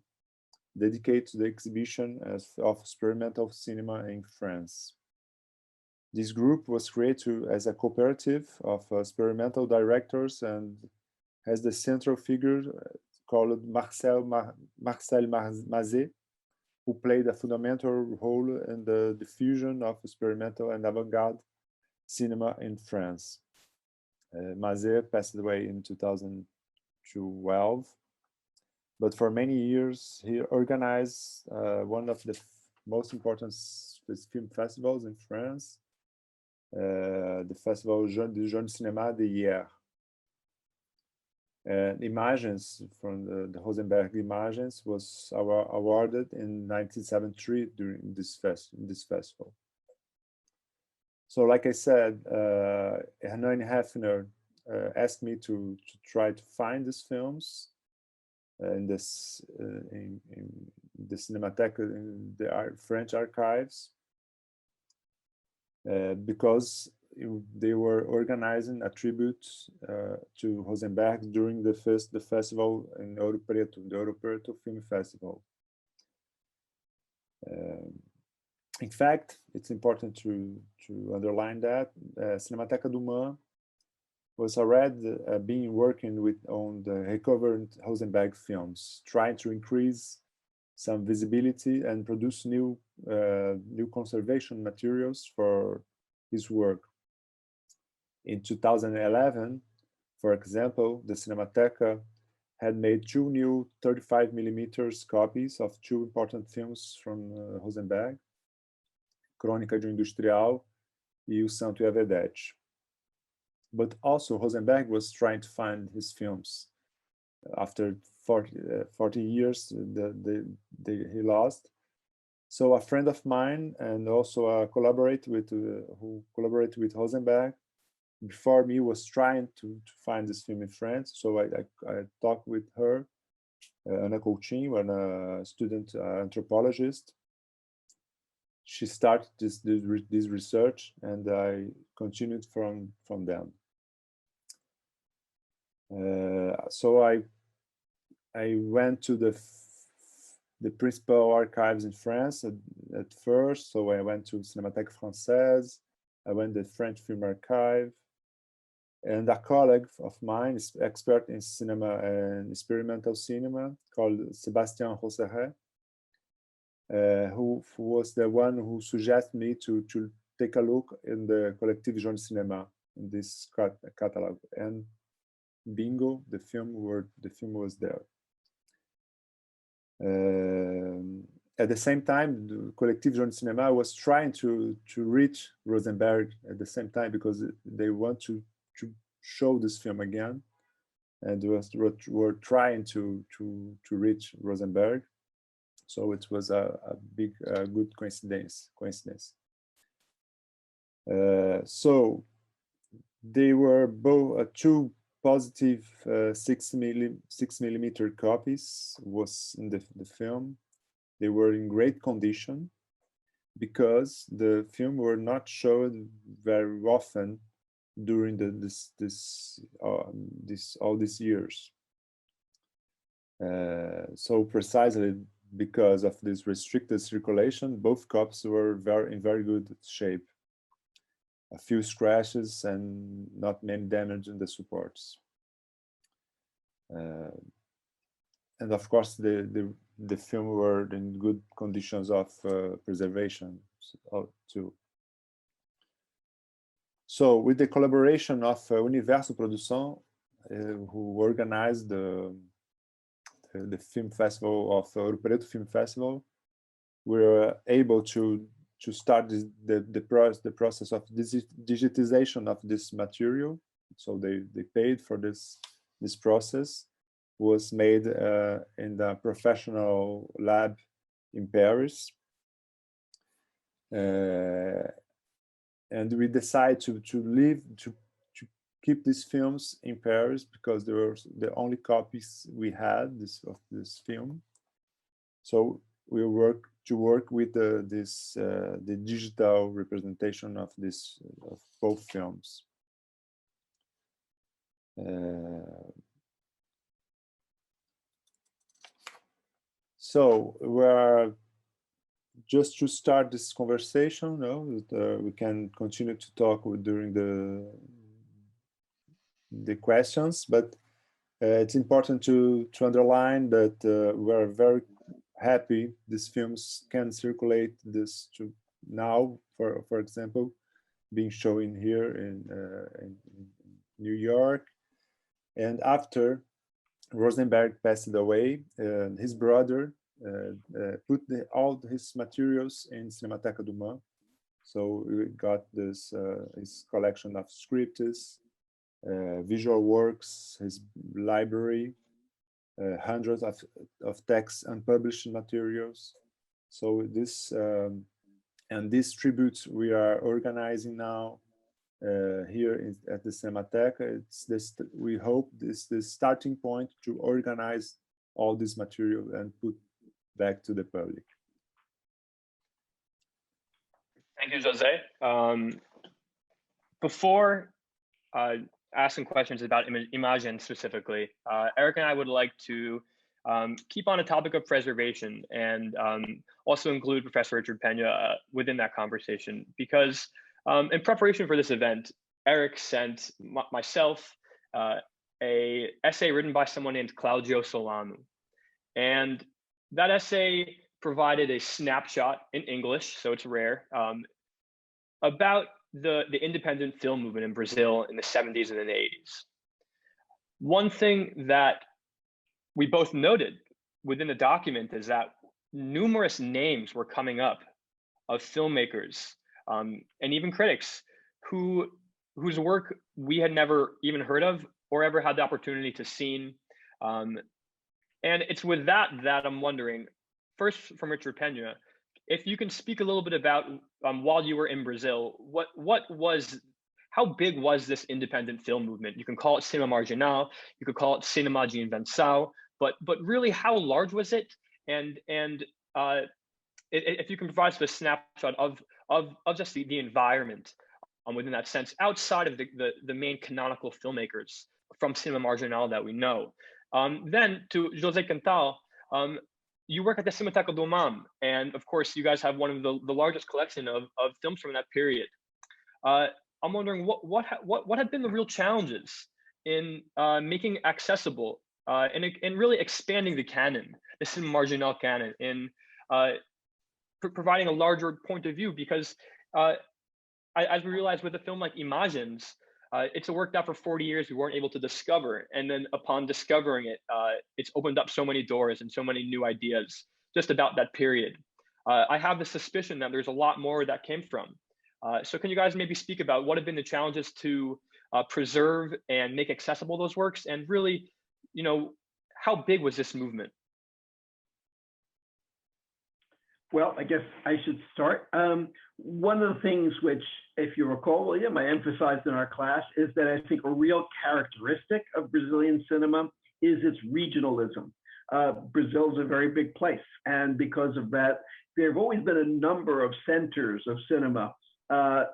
D: dedicated to the exhibition of experimental cinema in France. This group was created as a cooperative of experimental directors and has the central figure called Marcel Mazet, who played a fundamental role in the diffusion of experimental and avant-garde cinema in France. Mazet passed away in 2012, but for many years he organized one of the most important film festivals in France, the festival du Jeune Cinéma de Hier. Images from the Rosenberg Images was awarded in 1973 during this festival. So, like I said, Hernani Hefner asked me to try to find these films in the Cinemateca, in the French archives, because they were organizing a tribute to Rosenberg during the festival in Ouro Preto, the Ouro Preto Film Festival. In fact, it's important to underline that Cinemateca du Mans was already been working on the recovered Rosenberg films, trying to increase some visibility and produce new conservation materials for his work. In 2011, for example, the Cinemateca had made 2 new 35 millimeters copies of 2 important films from Rosenberg, Crônica de um Industrial e O Santo e a Vedete. But also Rosenberg was trying to find his films. After 40 years, he lost. So a friend of mine and also who collaborated with Rosenberg before me was trying to find this film in France. So I talked with her, Ana Coutinho, a student anthropologist. She started this research, and I continued from them. So I went to the principal archives in France at first. So I went to Cinémathèque Française. I went to the French Film Archive. And a colleague of mine, is expert in cinema and experimental cinema, called Sébastien Rosseret, who was the one who suggested me to take a look in the Collectif Jeune Cinéma, in this catalog. And bingo, the film was there. At the same time, the Collectif Jeune Cinéma was trying to reach Rosenberg at the same time, because they want to show this film again, and were trying to reach Rosenberg. So it was a big, good coincidence. So they were both two positive 6mm copies was in the film. They were in great condition because the film were not shown very often during all these years. So precisely because of this restricted circulation, both copies were in very good shape. A few scratches and not many damage in the supports. And of course, the film were in good conditions of preservation too. So with the collaboration of Universo Produção, who organized the film festival of Ouro Preto Film Festival, we were able to start the process of digitization of this material. So they paid for this process. Was made in the professional lab in Paris. And we decided to keep these films in Paris because they were the only copies we had of this film. So we work with the digital representation of both films. So we're just to start this conversation. We can continue to talk during the questions, but it's important to underline that we're very happy these films can circulate this to now, for example, being shown here in New York. And after Rosenberg passed away, his brother put all his materials in Cinemateca do Man. So we got this his collection of scripts, visual works, his library, hundreds of texts, unpublished materials. So this and these tributes we are organizing now here at the Cinemateca. It's this. We hope this the starting point to organize all this material and put back to the public.
A: Thank you, Jose. Before asking questions about Imagens specifically, Eric and I would like to keep on a topic of preservation and also include Professor Richard Pena within that conversation, because in preparation for this event, Eric sent myself a essay written by someone named Claudio Solano. And that essay provided a snapshot in English, so it's rare, about the independent film movement in Brazil in the 70s and the 80s. One thing that we both noted within the document is that numerous names were coming up of filmmakers and even critics whose work we had never even heard of or ever had the opportunity to see. And it's with that I'm wondering, first from Richard Pena, if you can speak a little bit about while you were in Brazil, how big was this independent film movement? You can call it cinema marginal, you could call it cinema de invenção, but really how large was it? And if you can provide us a snapshot of just the environment within that sense, outside of the main canonical filmmakers from cinema marginal that we know. Then to José Quintal, you work at the Cinemateca do Man, and of course you guys have one of the largest collection of films from that period. I'm wondering what have been the real challenges in making accessible and really expanding the canon, the cinema marginal canon, in providing a larger point of view, because as we realized with a film like Imagens, it's a work that for 40 years we weren't able to discover, and then upon discovering it, it's opened up so many doors and so many new ideas just about that period. I have the suspicion that there's a lot more that came from. So can you guys maybe speak about what have been the challenges to preserve and make accessible those works, and really, how big was this movement?
C: Well, I guess I should start. One of the things which, if you recall, William, I emphasized in our class is that I think a real characteristic of Brazilian cinema is its regionalism. Brazil is a very big place, and because of that, there have always been a number of centers of cinema.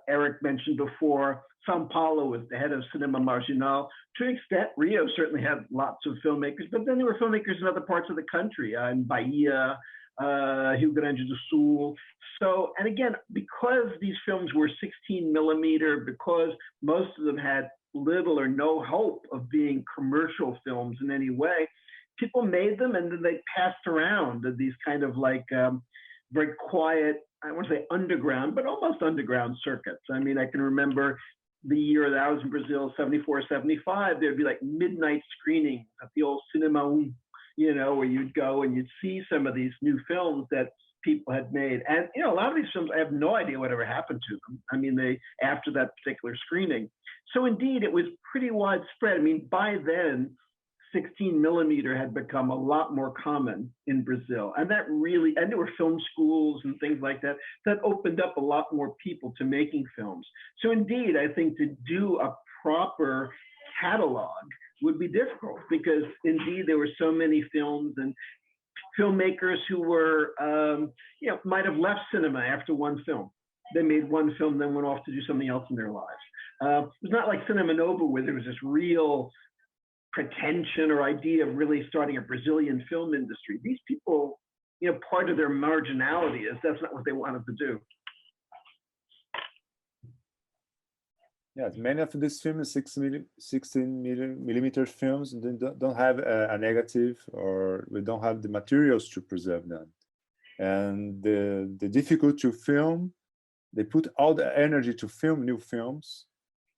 C: Eric mentioned before, São Paulo was the head of Cinema Marginal. To an extent, Rio certainly had lots of filmmakers, but then there were filmmakers in other parts of the country, in Bahia, Rio Grande do Sul. So, and again, because these films were 16 millimeter, because most of them had little or no hope of being commercial films in any way, people made them and then they passed around these kind of like very quiet, I want to say underground, but almost underground circuits. I mean, I can remember the year that I was in Brazil, 74, 75, there'd be like midnight screenings at the old Cinema where you'd go and you'd see some of these new films that people had made. And, a lot of these films, I have no idea whatever happened to them. I mean, after that particular screening. So indeed, it was pretty widespread. I mean, by then, 16 millimeter had become a lot more common in Brazil. And that really, and there were film schools and things like that, that opened up a lot more people to making films. So indeed, I think to do a proper catalog would be difficult because indeed there were so many films and filmmakers who were, might have left cinema after one film. They made one film, then went off to do something else in their lives. It was not like Cinema Nova where there was this real pretension or idea of really starting a Brazilian film industry. These people, part of their marginality is that's not what they wanted to do.
D: Yes, many of these films, 16 millimeter films, they don't have a negative, or we don't have the materials to preserve them. And the difficult to film, they put all the energy to film new films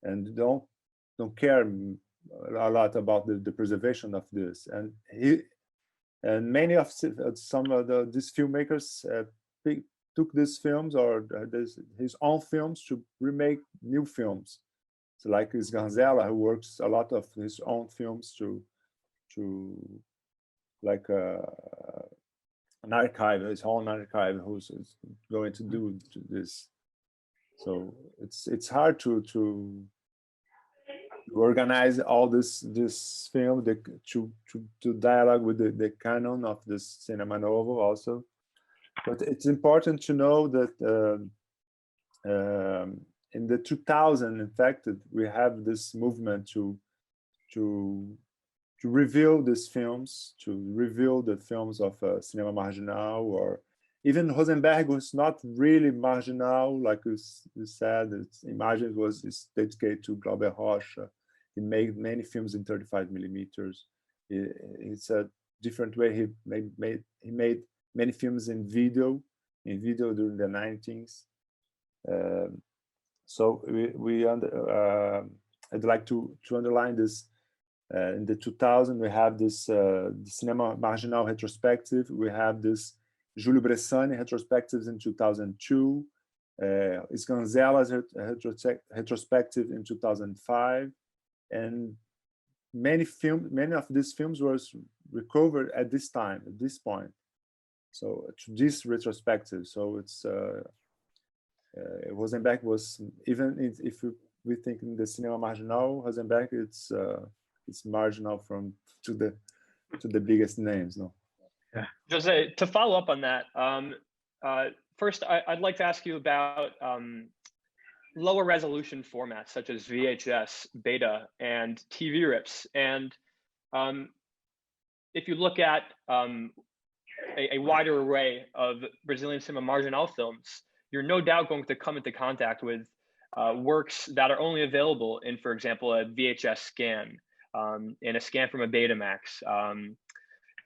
D: and don't care a lot about the preservation of this. And many of some of these filmmakers took these films or his own films to remake new films. So like Luiz Gonzela, who works a lot of his own films to like an archive, his own archive, who's going to do this. So it's hard to organize all this film to dialogue with the canon of this Cinema Novo also. But it's important to know that in the 2000, in fact, we have this movement to reveal these films, to reveal the films of Cinema Marginal, or even Rosemberg was not really marginal, like you said. Imagens is dedicated to Glauber Rocha. He made many films in 35 millimeters. It's a different way. He made many films in video during the 90s. So I'd like to underline this. In the 2000, we have this the Cinema Marginal retrospective. We have this Júlio Bressani retrospectives in 2002. Luiz Gonzela's retrospective in 2005, and many of these films were recovered at this point. So to this retrospective, so it's Rosenberg was, even if we think in the Cinema Marginal, Rosenberg it's marginal to the biggest names, no?
A: Yeah. Jose, to follow up on that, first I'd like to ask you about lower resolution formats such as VHS, Beta, and TV rips. And if you look at a wider array of Brazilian Cinema Marginal films, you're no doubt going to come into contact with works that are only available in, for example, a VHS scan, in a scan from a Betamax,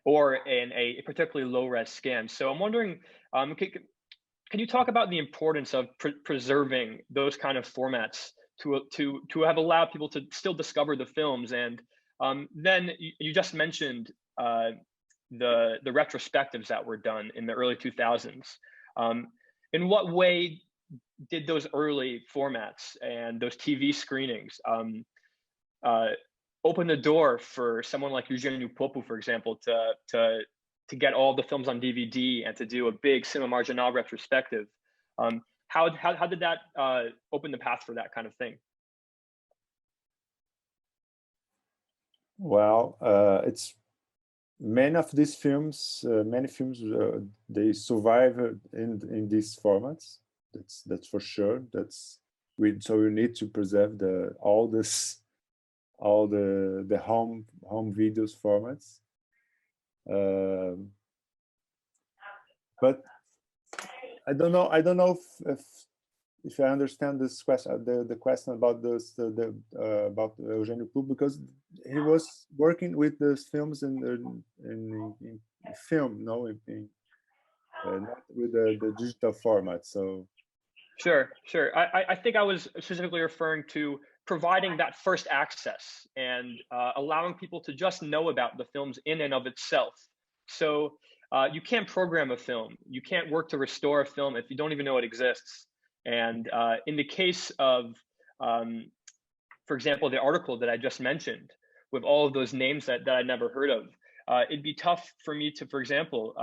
A: or in a particularly low-res scan. So I'm wondering, can you talk about the importance of preserving those kind of formats to have allowed people to still discover the films? And then you just mentioned the retrospectives that were done in the early 2000s. In what way did those early formats and those TV screenings open the door for someone like Eugênio Popo, for example, to to get all the films on DVD and to do a big Cinema Marginal retrospective. How did that open the path for that kind of thing?
D: Well, it's many of these films, they survive in these formats. That's for sure. So you need to preserve all the home videos formats. But I don't know if I understand this question, the question about this, about Eugênio Poo, because he was working with these films in film, not with the digital format. So
A: Sure. I think I was specifically referring to providing that first access and allowing people to just know about the films in and of itself. So you can't program a film. You can't work to restore a film if you don't even know it exists. And in the case of, for example, the article that I just mentioned, with all of those names that I'd never heard of, it'd be tough for me to, for example,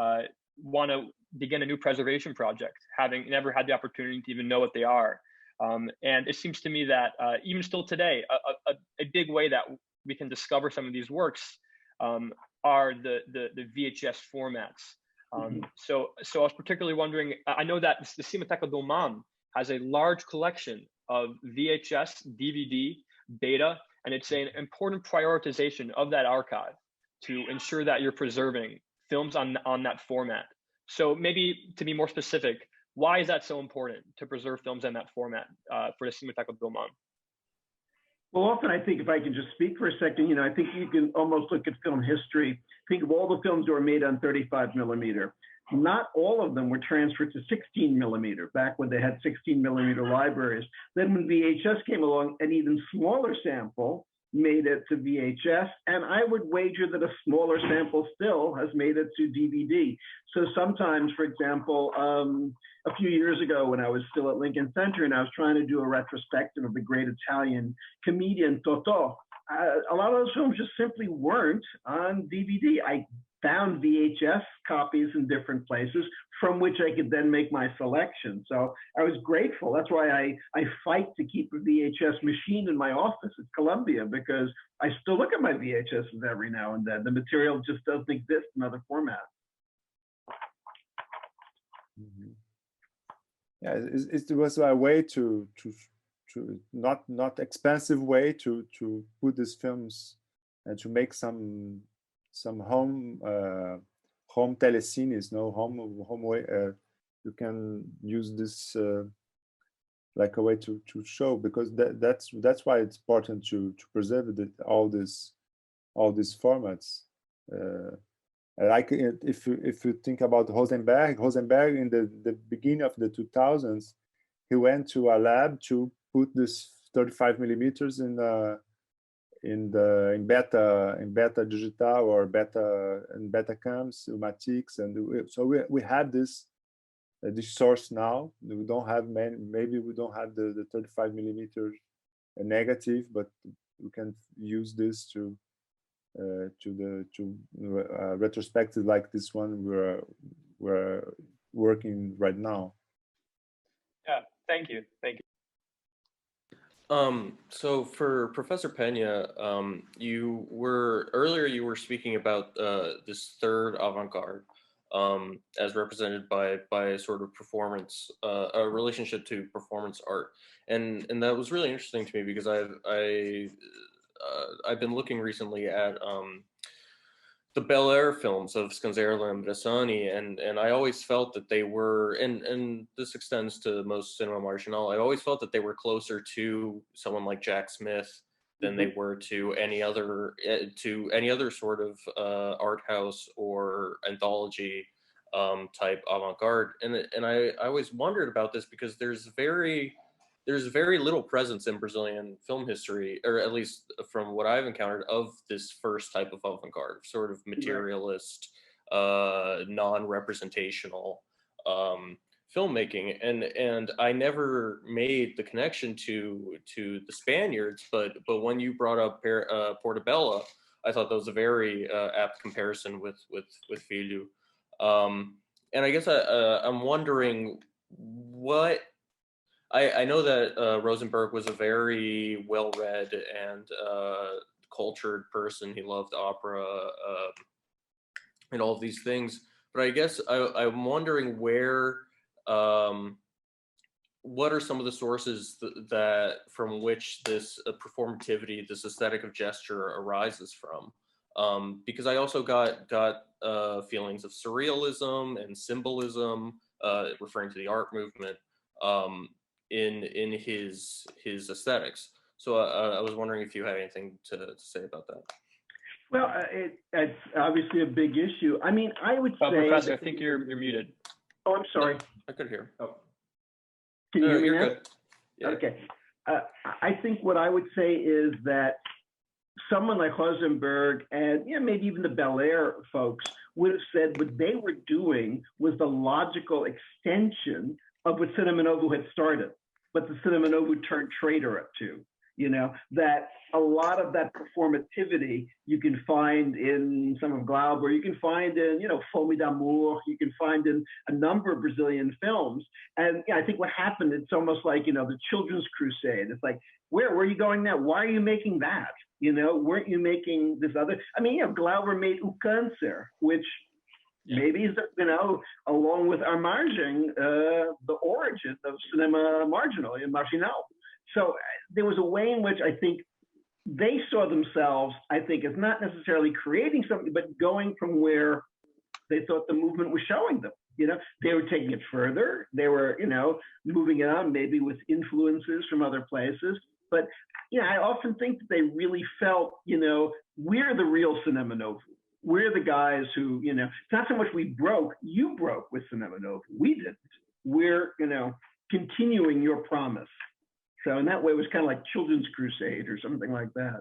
A: want to begin a new preservation project, having never had the opportunity to even know what they are. And it seems to me that even still today, a big way that we can discover some of these works are the VHS formats. So I was particularly wondering, I know that the Cinemateca do MAM has a large collection of VHS, DVD, beta, and it's an important prioritization of that archive to ensure that you're preserving films on that format. So maybe to be more specific, why is that so important to preserve films in that format for the Cinemateca do MAM?
C: Well, often I think, if I can just speak for a second, I think you can almost look at film history, think of all the films that were made on 35 millimeter. Not all of them were transferred to 16 millimeter back when they had 16 millimeter libraries. Then when VHS came along, an even smaller sample made it to VHS, and I would wager that a smaller sample still has made it to DVD. So sometimes, for example, a few years ago when I was still at Lincoln Center and I was trying to do a retrospective of the great Italian comedian Totò, a lot of those films just simply weren't on DVD. I found VHS copies in different places from which I could then make my selection. So I was grateful. That's why I fight to keep a VHS machine in my office at Columbia, because I still look at my VHSs every now and then. The material just doesn't exist in other formats.
D: Yeah, it was a way to not expensive way to put these films and to make some home telecines, home way. You can use this like a way to show, because that's why it's important to preserve all these formats. Like if you think about Rosenberg in the beginning of the 2000s, he went to a lab to put this 35 millimeters in beta digital or beta cams, Umatics, and so we have this source now. We don't have maybe we don't have the 35 millimeter negative, but we can use this to retrospective like this one we're working right now.
A: Yeah, thank you.
B: So for Professor Pena, you were speaking about this third avant-garde as represented by a sort of performance, a relationship to performance art, and that was really interesting to me, because I've been looking recently at the Bel Air films of Scanzerla and Bressani, and I always felt that they were, and this extends to most cinema marginal, I always felt that they were closer to someone like Jack Smith than they were to any other sort of art house or anthology type avant-garde, and I always wondered about this, because there's very little presence in Brazilian film history, or at least from what I've encountered, of this first type of avant-garde, sort of materialist, non-representational filmmaking, and I never made the connection to the Spaniards, but when you brought up Portobello, I thought that was a very apt comparison with Filho. And I guess I'm wondering what, I know that Rosenberg was a very well-read and cultured person. He loved opera and all of these things. But I guess I'm wondering where, what are some of the sources that from which this performativity, this aesthetic of gesture arises from? Because I also got feelings of surrealism and symbolism, referring to the art movement, in his aesthetics. So I was wondering if you had anything to say about that.
C: Well, it's obviously a big issue. I mean, I would say,
A: Professor, I think you're muted.
C: Oh, I'm sorry.
B: No, I could hear.
C: Oh. Can you hear me
B: you're
C: now?
B: good. Yeah.
C: Okay. I think what I would say is that someone like Rosenberg and maybe even the Bel Air folks would have said what they were doing was the logical extension of what Cinema Novo had started, but the Cinema Novo turned traitor up to. That a lot of that performativity you can find in some of Glauber, you can find in, Fome d'Amour, you can find in a number of Brazilian films. And I think what happened, it's almost like, the Children's Crusade. It's like, where are you going now? Why are you making that? Weren't you making this other? I mean, Glauber made O Câncer, which maybe is, along with Imagens, the origin of cinema marginal, marginal. So there was a way in which I think they saw themselves, I think, as not necessarily creating something, but going from where they thought the movement was showing them. They were taking it further. They were, moving it on maybe with influences from other places. But, I often think that they really felt, we're the real Cinema Novo. We're the guys who, it's not so much we broke, you broke with Cinema Novo. We didn't. We're, continuing your promise. So in that way, it was kind of like Children's Crusade or something like that.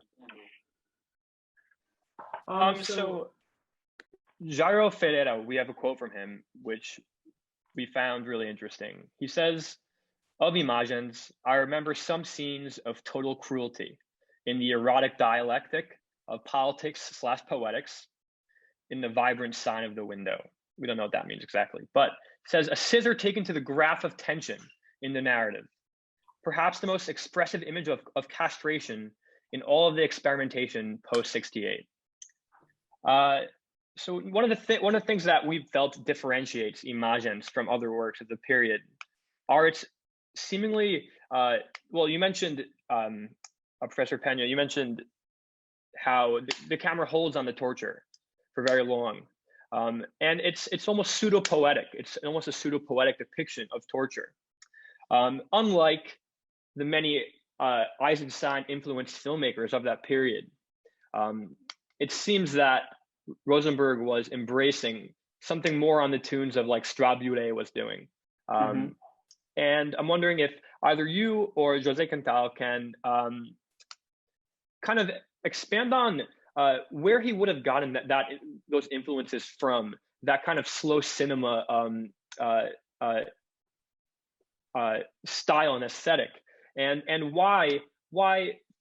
A: So Jairo Ferreira, we have a quote from him, which we found really interesting. He says, of Imagens, I remember some scenes of total cruelty in the erotic dialectic of politics/poetics, in the vibrant sign of the window. We don't know what that means exactly, but it says a scissor taken to the graph of tension in the narrative. Perhaps the most expressive image of castration in all of the experimentation post-68. So one of the things that we've felt differentiates Imagens from other works of the period are its seemingly, well, you mentioned, Professor Pena, you mentioned how the camera holds on the torture for very long. And it's almost pseudo-poetic. It's almost a pseudo-poetic depiction of torture. Unlike the many Eisenstein influenced filmmakers of that period, it seems that Rosenberg was embracing something more on the tunes of like Strabure was doing. And I'm wondering if either you or José Quintal can kind of expand on where he would have gotten those influences from, that kind of slow cinema style and aesthetic, and why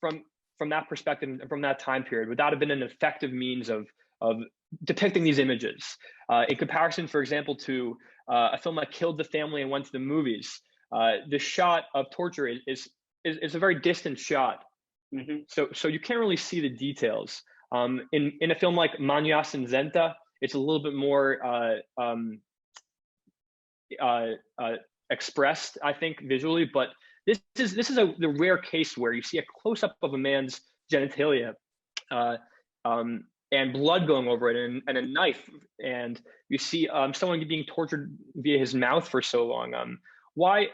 A: from that perspective and from that time period would that have been an effective means of depicting these images in comparison, for example, to a film like Killed the Family and Went to the Movies. The shot of torture is a very distant shot, so you can't really see the details. In a film like Manhã Cinzenta, it's a little bit more expressed, I think, visually, but this is the rare case where you see a close-up of a man's genitalia and blood going over it, and a knife, and you see someone being tortured via his mouth for so long. Why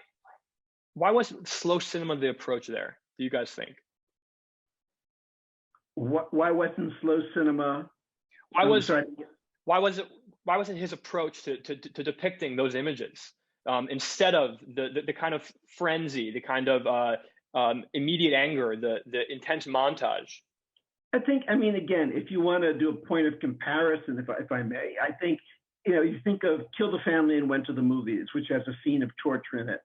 A: was slow cinema the approach there, do you guys think?
C: Why wasn't slow cinema?
A: Why wasn't his approach to depicting those images instead of the kind of frenzy, the kind of immediate anger, the intense montage?
C: I mean, again, if you want to do a point of comparison, if I may, I think, you think of Kill the Family and Went to the Movies, which has a scene of torture in it.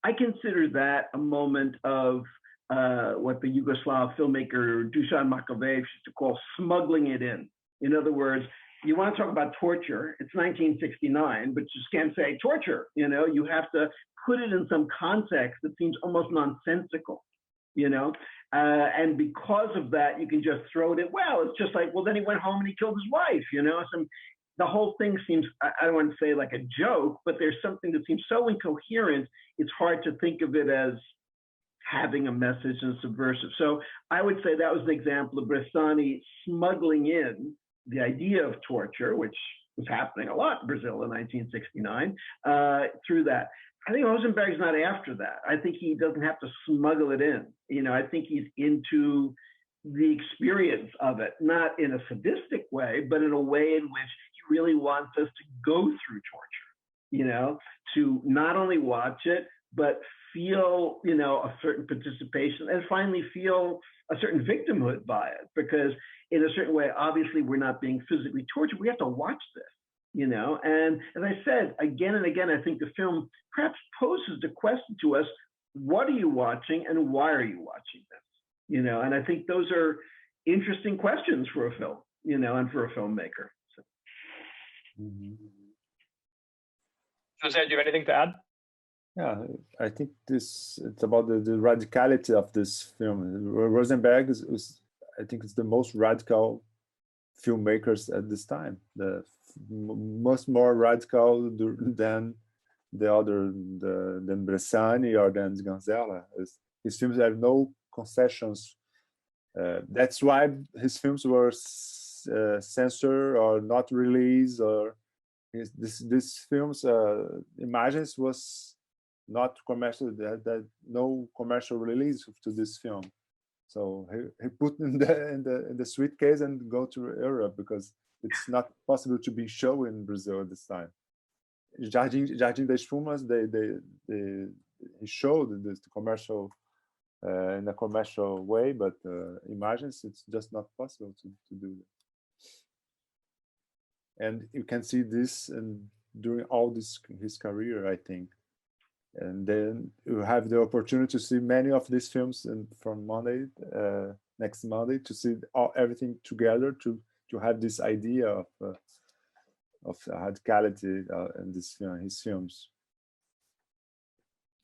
C: I consider that a moment of what the Yugoslav filmmaker Dusan Makavejević used to call smuggling it in. In other words, you want to talk about torture, it's 1969, but you just can't say torture, you have to put it in some context that seems almost nonsensical, and because of that, you can just throw it in, well, it's just like, well, then he went home and he killed his wife, the whole thing seems, I don't want to say like a joke, but there's something that seems so incoherent, it's hard to think of it as having a message and subversive. So I would say that was an example of Bressani smuggling in the idea of torture, which was happening a lot in Brazil in 1969, through that. I think Rosenberg's not after that. I think he doesn't have to smuggle it in. I think he's into the experience of it, not in a sadistic way, but in a way in which he really wants us to go through torture, to not only watch it, but feel, a certain participation and finally feel a certain victimhood by it. Because in a certain way, obviously, we're not being physically tortured. We have to watch this, And as I said, again and again, I think the film perhaps poses the question to us, what are you watching and why are you watching this? And I think those are interesting questions for a film, and for a filmmaker. So.
A: Jose, do you have anything to add?
D: Yeah, I think it's about the radicality of this film. Rosenberg is I think it's the most radical filmmakers at this time. The much more radical than the other, than Bressani or than Gonzala. His films have no concessions. That's why his films were censored or not released. Or this film's Images was not commercial. That no commercial release to this film. So he put in the suitcase and go to Europe because it's not possible to be shown in Brazil at this time. Jardim das Espumas, he showed this commercial in a commercial way, but Imagens, it's just not possible to do that. And you can see this during all his career, I think. And then you have the opportunity to see many of these films from Monday, next Monday, to see everything together, to have this idea of radicality in his films.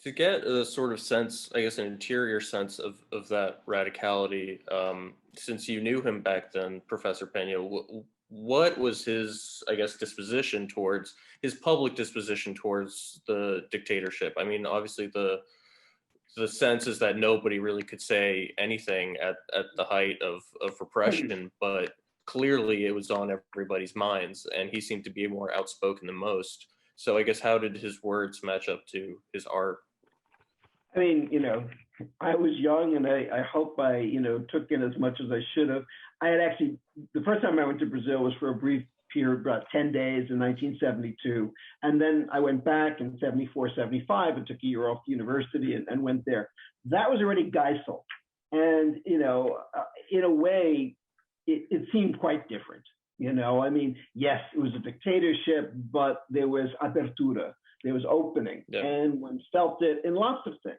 B: To get a sort of sense, I guess, an interior sense of that radicality, since you knew him back then, Professor Pena, what was his, I guess, disposition towards, his public disposition towards the dictatorship? I mean, obviously the sense is that nobody really could say anything at the height of repression, but clearly it was on everybody's minds, and he seemed to be more outspoken than most. So I guess, how did his words match up to his art?
C: I mean, I was young, and I hope I, took in as much as I should have. I had actually, the first time I went to Brazil was for a brief period, about 10 days in 1972. And then I went back in 74, 75 and took a year off the university and went there. That was already Geisel. And, in a way, it seemed quite different. I mean, yes, it was a dictatorship, but there was abertura, there was opening, and one felt it in lots of things,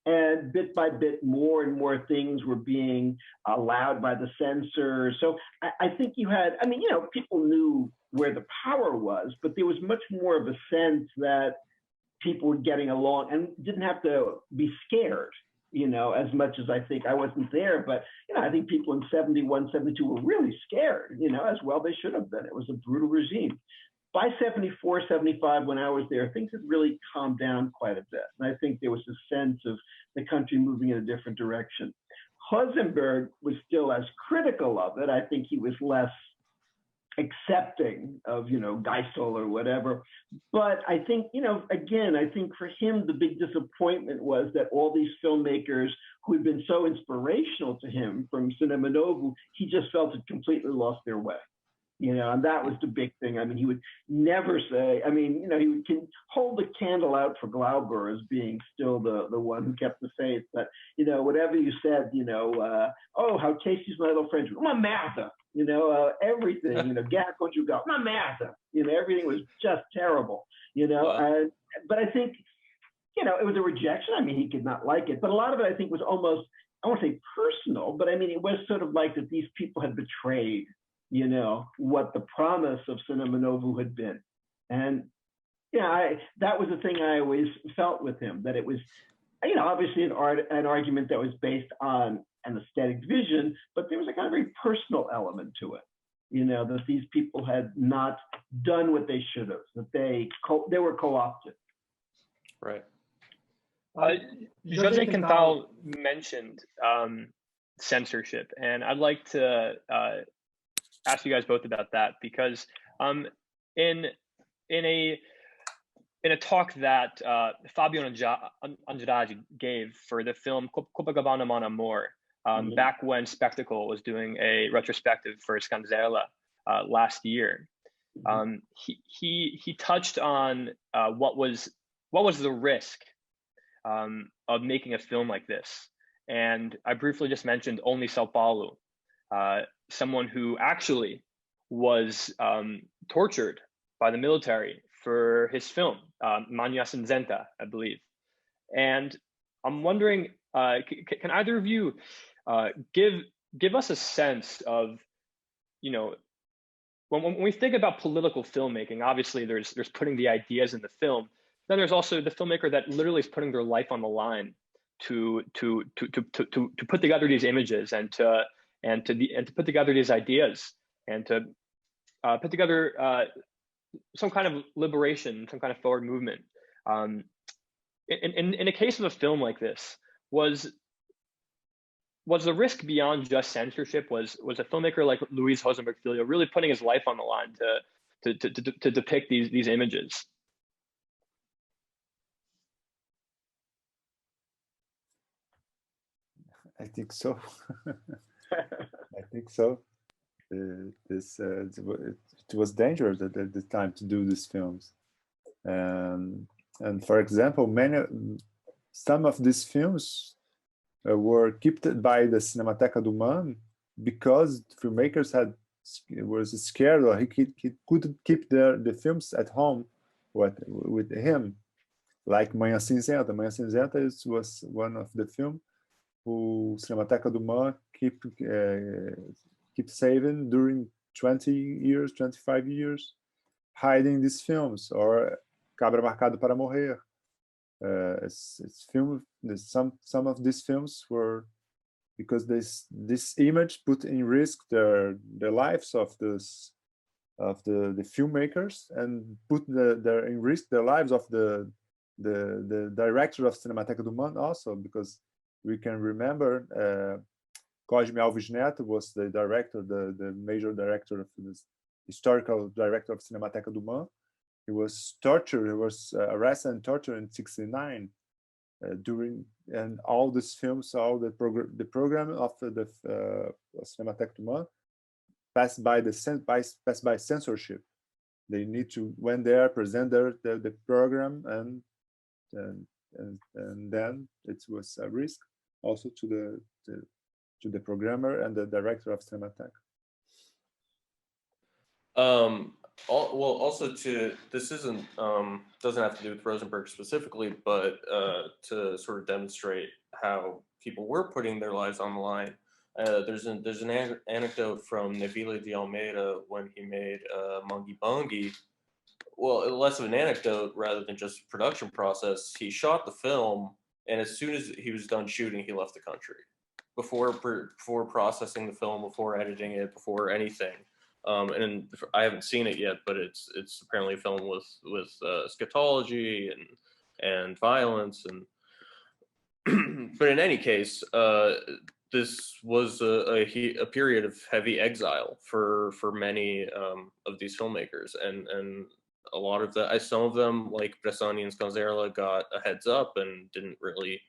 C: and bit by bit, more and more things were being allowed by the censor. So I think you had, people knew where the power was, but there was much more of a sense that people were getting along and didn't have to be scared, as much as I think I wasn't there, but, I think people in 71, 72 were really scared, as well they should have been. It was a brutal regime. By 74, 75, when I was there, things had really calmed down quite a bit. And I think there was a sense of the country moving in a different direction. Rosenberg was still as critical of it. I think he was less accepting of, Geisel or whatever. But I think, again, I think for him, the big disappointment was that all these filmmakers who had been so inspirational to him from Cinema Novo, he just felt had completely lost their way. And that was the big thing. I mean, he would never say, he would hold the candle out for Glauber as being still the one who kept the faith. But, whatever you said, oh, how tasty is my little French, uma merda, everything, Guerra Conjugal, uma merda, everything was just terrible,
B: Wow.
C: But I think you know, it was a rejection. I mean, he could not like it, but a lot of it, I think, was almost, I won't say personal, but I mean, it was sort of like that these people had betrayed, you know, what the promise of Cinema Novo had been. And yeah, that was the thing I always felt with him, that it was, you know, obviously an argument that was based on an aesthetic vision, but there was a kind of very personal element to it. You know, that these people had not done what they should have, that they were co-opted.
B: Right.
A: Jose Quintal mentioned censorship, and I'd like to ask you guys both about that, because in a talk that Fabio Andrade gave for the film Copacabana Mon Amor, back when Spectacle was doing a retrospective for Scanzerla last year, he touched on what was the risk of making a film like this. And I briefly just mentioned Only Sao Paulo, someone who actually was tortured by the military for his film, Mania Cinzenta, I believe. And I'm wondering, can either of you give us a sense of, you know, when we think about political filmmaking, obviously there's putting the ideas in the film. Then there's also the filmmaker that literally is putting their life on the line to put together these images and to put together these ideas and to put together some kind of liberation, some kind of forward movement. In a case of a film like this, was the risk beyond just censorship? Was a filmmaker like Luiz Rosemberg Filho really putting his life on the line to depict these images?
D: I think so. I think so. It was dangerous at the time to do these films, and for example, some of these films were kept by the Cinemateca do Man because filmmakers was scared, or he couldn't keep the films at home with him, like Manhã Cinzenta. Manhã Cinzenta was one of the films who Cinemateca do Man keep saving during 20 years, 25 years, hiding these films, or Cabra Marcado para Morrer. It's film. Some of these films were because this image put in risk the lives of the filmmakers, and put in risk the lives of the director of Cinemateca do Man also, because we can remember Cosme Alves Neto was the director, the major director of this historical director of Cinemateca do Man. He was tortured. He was arrested and tortured in '69 and all these films, all the program of the Cinemateca do Man passed by censorship. They need to, when they are present the program, and then it was a risk also to the programmer and the director of Cinemateca.
B: Well, also this isn't doesn't have to do with Rosenberg specifically, but to sort of demonstrate how people were putting their lives on the line. There's an anecdote from Neville de Almeida when he made Mangi Bangi. Well, less of an anecdote rather than just production process. He shot the film, and as soon as he was done shooting, he left the country before processing the film, before editing it, before anything. And I haven't seen it yet, but it's apparently a film with scatology and violence, and but in any case, this was a period of heavy exile for many of these filmmakers, and a lot of some of them, like Bressani and Scanzerla, got a heads up and didn't really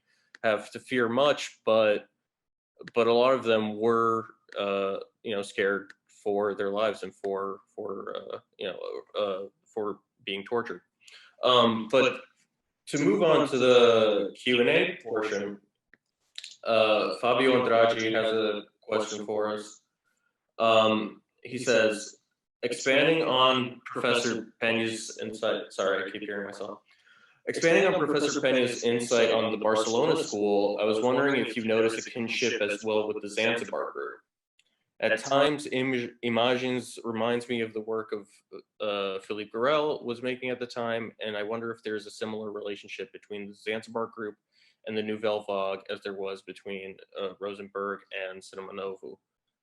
B: have to fear much, but a lot of them were scared for their lives and for being tortured. But to move on to the Q&A portion, Fabio Andrade has a question for us. He says, expanding on Professor Peña's insight, sorry, I keep hearing myself. Expanding on Professor Pena's insight on the Barcelona school, I was wondering if you've noticed a kinship as well with the Zanzibar group. At times, Imagens reminds me of the work of Philippe Garel was making at the time, and I wonder if there's a similar relationship between the Zanzibar group and the Nouvelle Vague as there was between Rosenberg and Cinema Novo.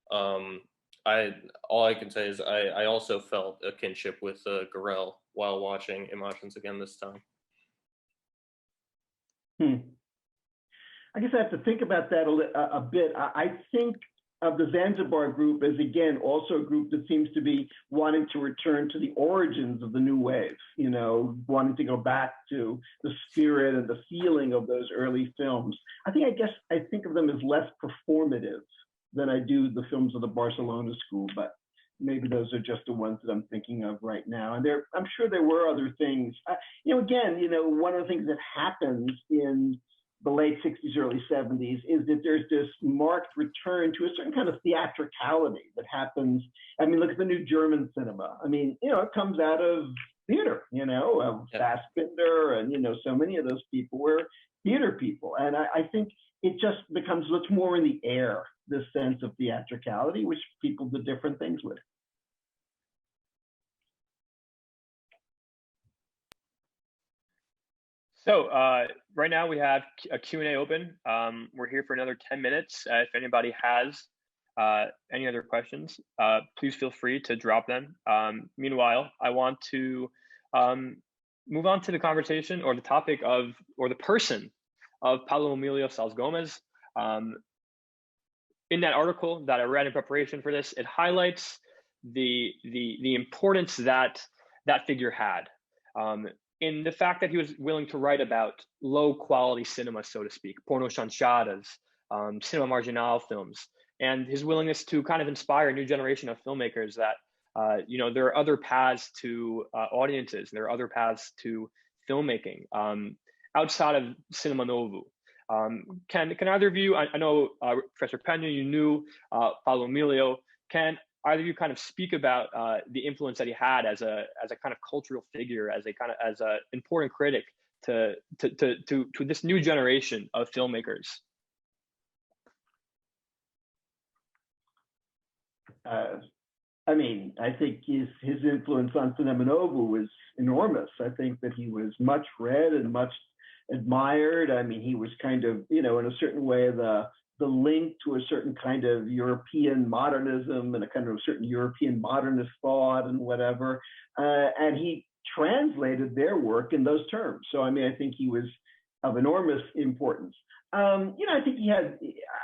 B: All I can say is I also felt a kinship with Garel while watching Imagens again this time.
C: I guess I have to think about that a bit. I think of the Zanzibar group as, again, also a group that seems to be wanting to return to the origins of the new wave, you know, wanting to go back to the spirit and the feeling of those early films. I guess I think of them as less performative than I do the films of the Barcelona school, but maybe those are just the ones that I'm thinking of right now. And I'm sure there were other things. Again, one of the things that happens in the late 60s, early 70s is that there's this marked return to a certain kind of theatricality that happens. I mean, look at the new German cinema. I mean, it comes out of theater, Fassbinder and, so many of those people were theater people. And I think it just becomes much more in the air, this sense of theatricality, which people do different things with.
A: So right now we have a Q&A open. We're here for another 10 minutes. If anybody has any other questions, please feel free to drop them. Meanwhile, I want to move on to the conversation or the topic of, or the person of Paulo Emilio Salles Gomez. In that article that I read in preparation for this, it highlights the importance that that figure had. In the fact that he was willing to write about low quality cinema, so to speak, porno chanchadas, cinema marginal films, and his willingness to kind of inspire a new generation of filmmakers that, there are other paths to audiences, there are other paths to filmmaking outside of Cinema Novo. Can either of you, I know Professor Pena, you knew Paulo Emilio, can either of you kind of speak about the influence that he had as a kind of cultural figure, as an important critic to this new generation of filmmakers?
C: I think his influence on Cinema Novo was enormous. I think that he was much read and much admired. I mean, he was kind of, in a certain way, the link to a certain kind of European modernism and a kind of certain European modernist thought and whatever. And he translated their work in those terms. So, I think he was of enormous importance. I think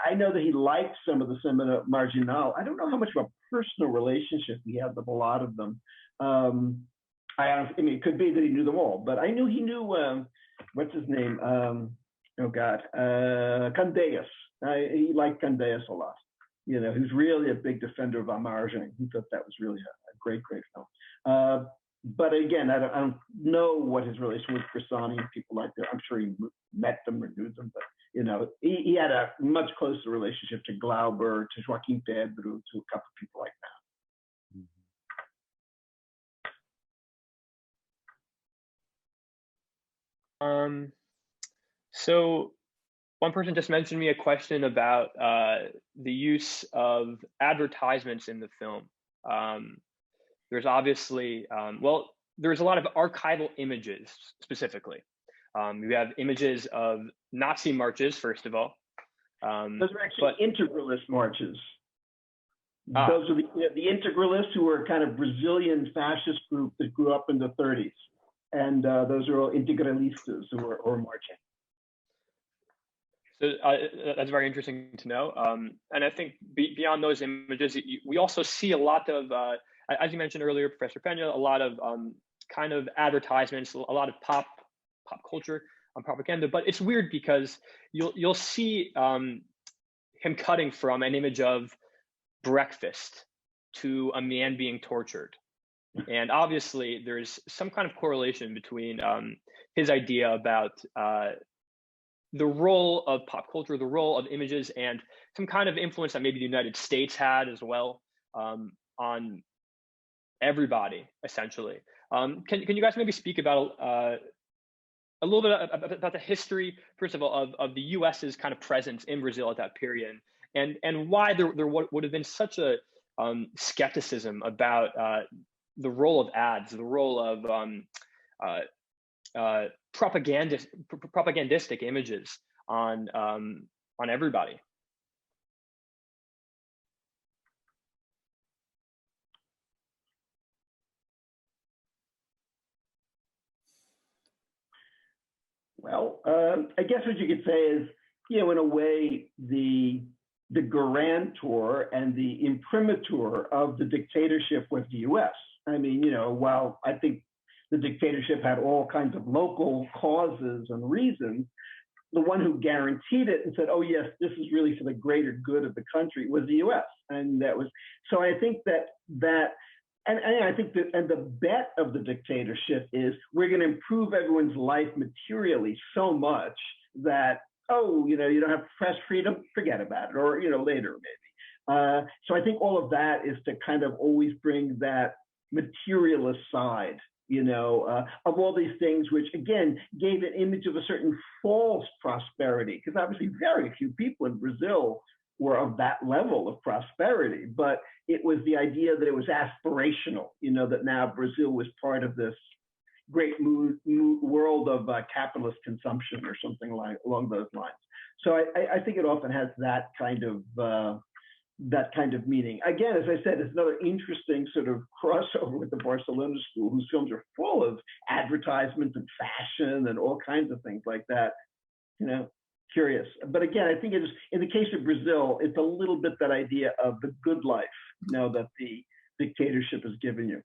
C: I know that he liked some of the Cinema Marginal. I don't know how much of a personal relationship he had with a lot of them. It could be that he knew them all, but I knew he knew, what's his name? Candeias. He liked Candeias a lot. He's really a big defender of Imagens. He thought that was really a great, great film. But again, I don't know what his relation was with Bressani and people like that. I'm sure he met them or knew them, but he had a much closer relationship to Glauber, to Joaquim Pedro, to a couple of people like that.
A: So one person just mentioned me a question about the use of advertisements in the film. There's obviously, there's a lot of archival images specifically. We have images of Nazi marches, first of all.
C: Those are actually integralist marches. Those are the integralists who were kind of Brazilian fascist group that grew up in the 30s. And those are all integralistas who are marching.
A: So that's very interesting to know. And I think beyond those images, we also see a lot of, as you mentioned earlier, Professor Pena, a lot of kind of advertisements, a lot of pop culture propaganda. But it's weird because you'll see him cutting from an image of breakfast to a man being tortured. And obviously, there's some kind of correlation between his idea about the role of pop culture, the role of images, and some kind of influence that maybe the United States had as well on everybody, essentially. Can you guys maybe speak about a little bit about the history, first of all, of the US's kind of presence in Brazil at that period, and why there would have been such a skepticism about the role of ads, the role of propagandistic images on everybody.
C: Well, I guess what you could say is, in a way, the guarantor and the imprimatur of the dictatorship was the U.S. I mean, while I think the dictatorship had all kinds of local causes and reasons, the one who guaranteed it and said, "Oh yes, this is really for the greater good of the country," was the U.S. And that was so. I think and I think that, and the bet of the dictatorship is we're going to improve everyone's life materially so much that, you don't have press freedom, forget about it, or later maybe. So I think all of that is to kind of always bring that materialist side, of all these things, which again gave an image of a certain false prosperity, because obviously very few people in Brazil were of that level of prosperity, but it was the idea that it was aspirational, that now Brazil was part of this great world of capitalist consumption or something along those lines. So I think it often has that kind of meaning. Again, as I said, it's another interesting sort of crossover with the Barcelona School, whose films are full of advertisements and fashion and all kinds of things like that. Curious. But again, I think it's, in the case of Brazil, it's a little bit that idea of the good life, that the dictatorship has given you.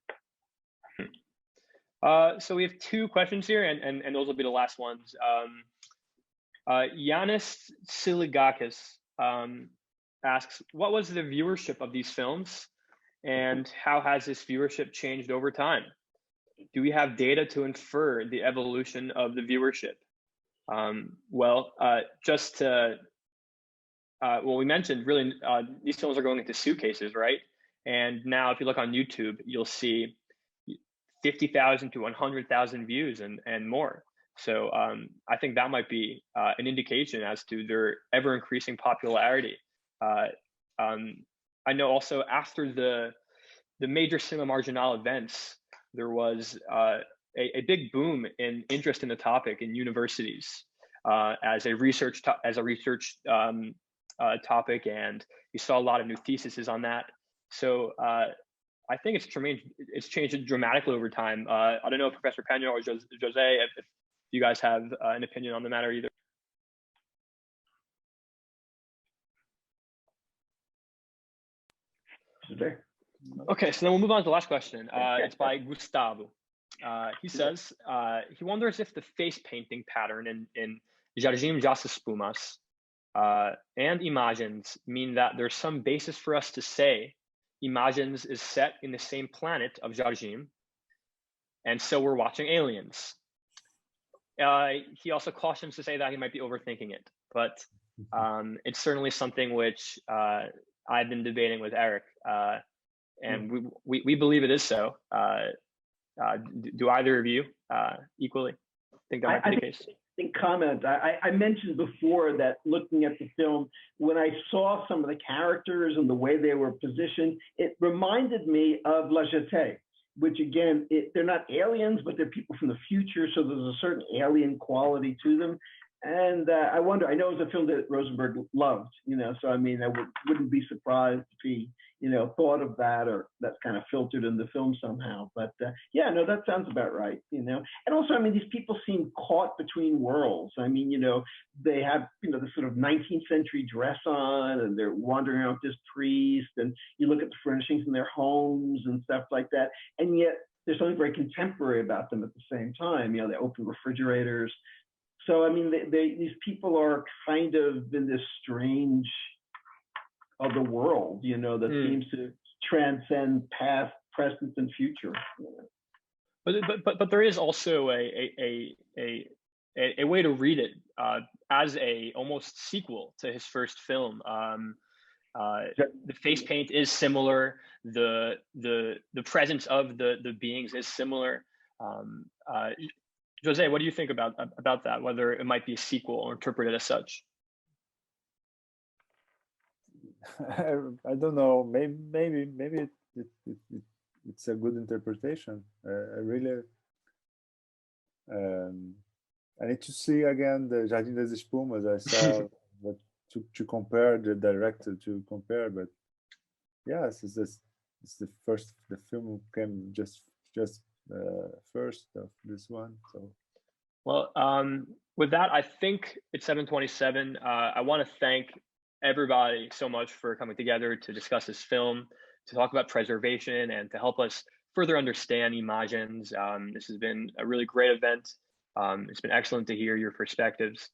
A: So we have two questions here, and those will be the last ones. Yanis Siligakis asks, what was the viewership of these films, and how has this viewership changed over time? Do we have data to infer the evolution of the viewership? We mentioned really these films are going into suitcases, right? And now if you look on YouTube, you'll see 50,000 to 100,000 views and more. So I think that might be an indication as to their ever increasing popularity. I know also after the major Cinema Marginal events, there was a big boom in interest in the topic in universities as a research topic, and you saw a lot of new theses on that. So I think it's changed dramatically over time. I don't know if Professor Pena or Jose, if you guys have an opinion on the matter either. Okay, so then we'll move on to the last question. It's by Gustavo. He says he wonders if the face painting pattern in Jardim das Espumas and Imagens mean that there's some basis for us to say Imagens is set in the same planet of Jardim, and so we're watching aliens. He also cautions to say that he might be overthinking it, but it's certainly something which I've been debating with Eric, and we believe it is so. Do either of you equally think that might be the case?
C: I mentioned before that looking at the film, when I saw some of the characters and the way they were positioned, it reminded me of La Jetée, which again, they're not aliens, but they're people from the future. So there's a certain alien quality to them. And I wonder, I know it was a film that Rosenberg loved, so I mean, I wouldn't be surprised if he, thought of that, or that's kind of filtered in the film somehow. But yeah, no, that sounds about right, And also, I mean, these people seem caught between worlds. I mean, they have, the sort of 19th century dress on, and they're wandering around with this priest, and you look at the furnishings in their homes and stuff like that. And yet there's something very contemporary about them at the same time. They open refrigerators. So, I mean, these people are kind of in this strange other world, that seems to transcend past, present, and future.
A: But there is also a way to read it as a almost sequel to his first film. The face paint is similar. The presence of the beings is similar. Jose, what do you think about that? Whether it might be a sequel or interpreted as such?
D: I don't know. Maybe it's a good interpretation. I really I need to see again the Jardim das Espumas. I saw but to compare the director to compare, but yes, it's the first, the film came just first of this one. So
A: well, with that, I think it's 7:27. I want to thank everybody so much for coming together to discuss this film, to talk about preservation, and to help us further understand Imagens. This has been a really great event. It's been excellent to hear your perspectives.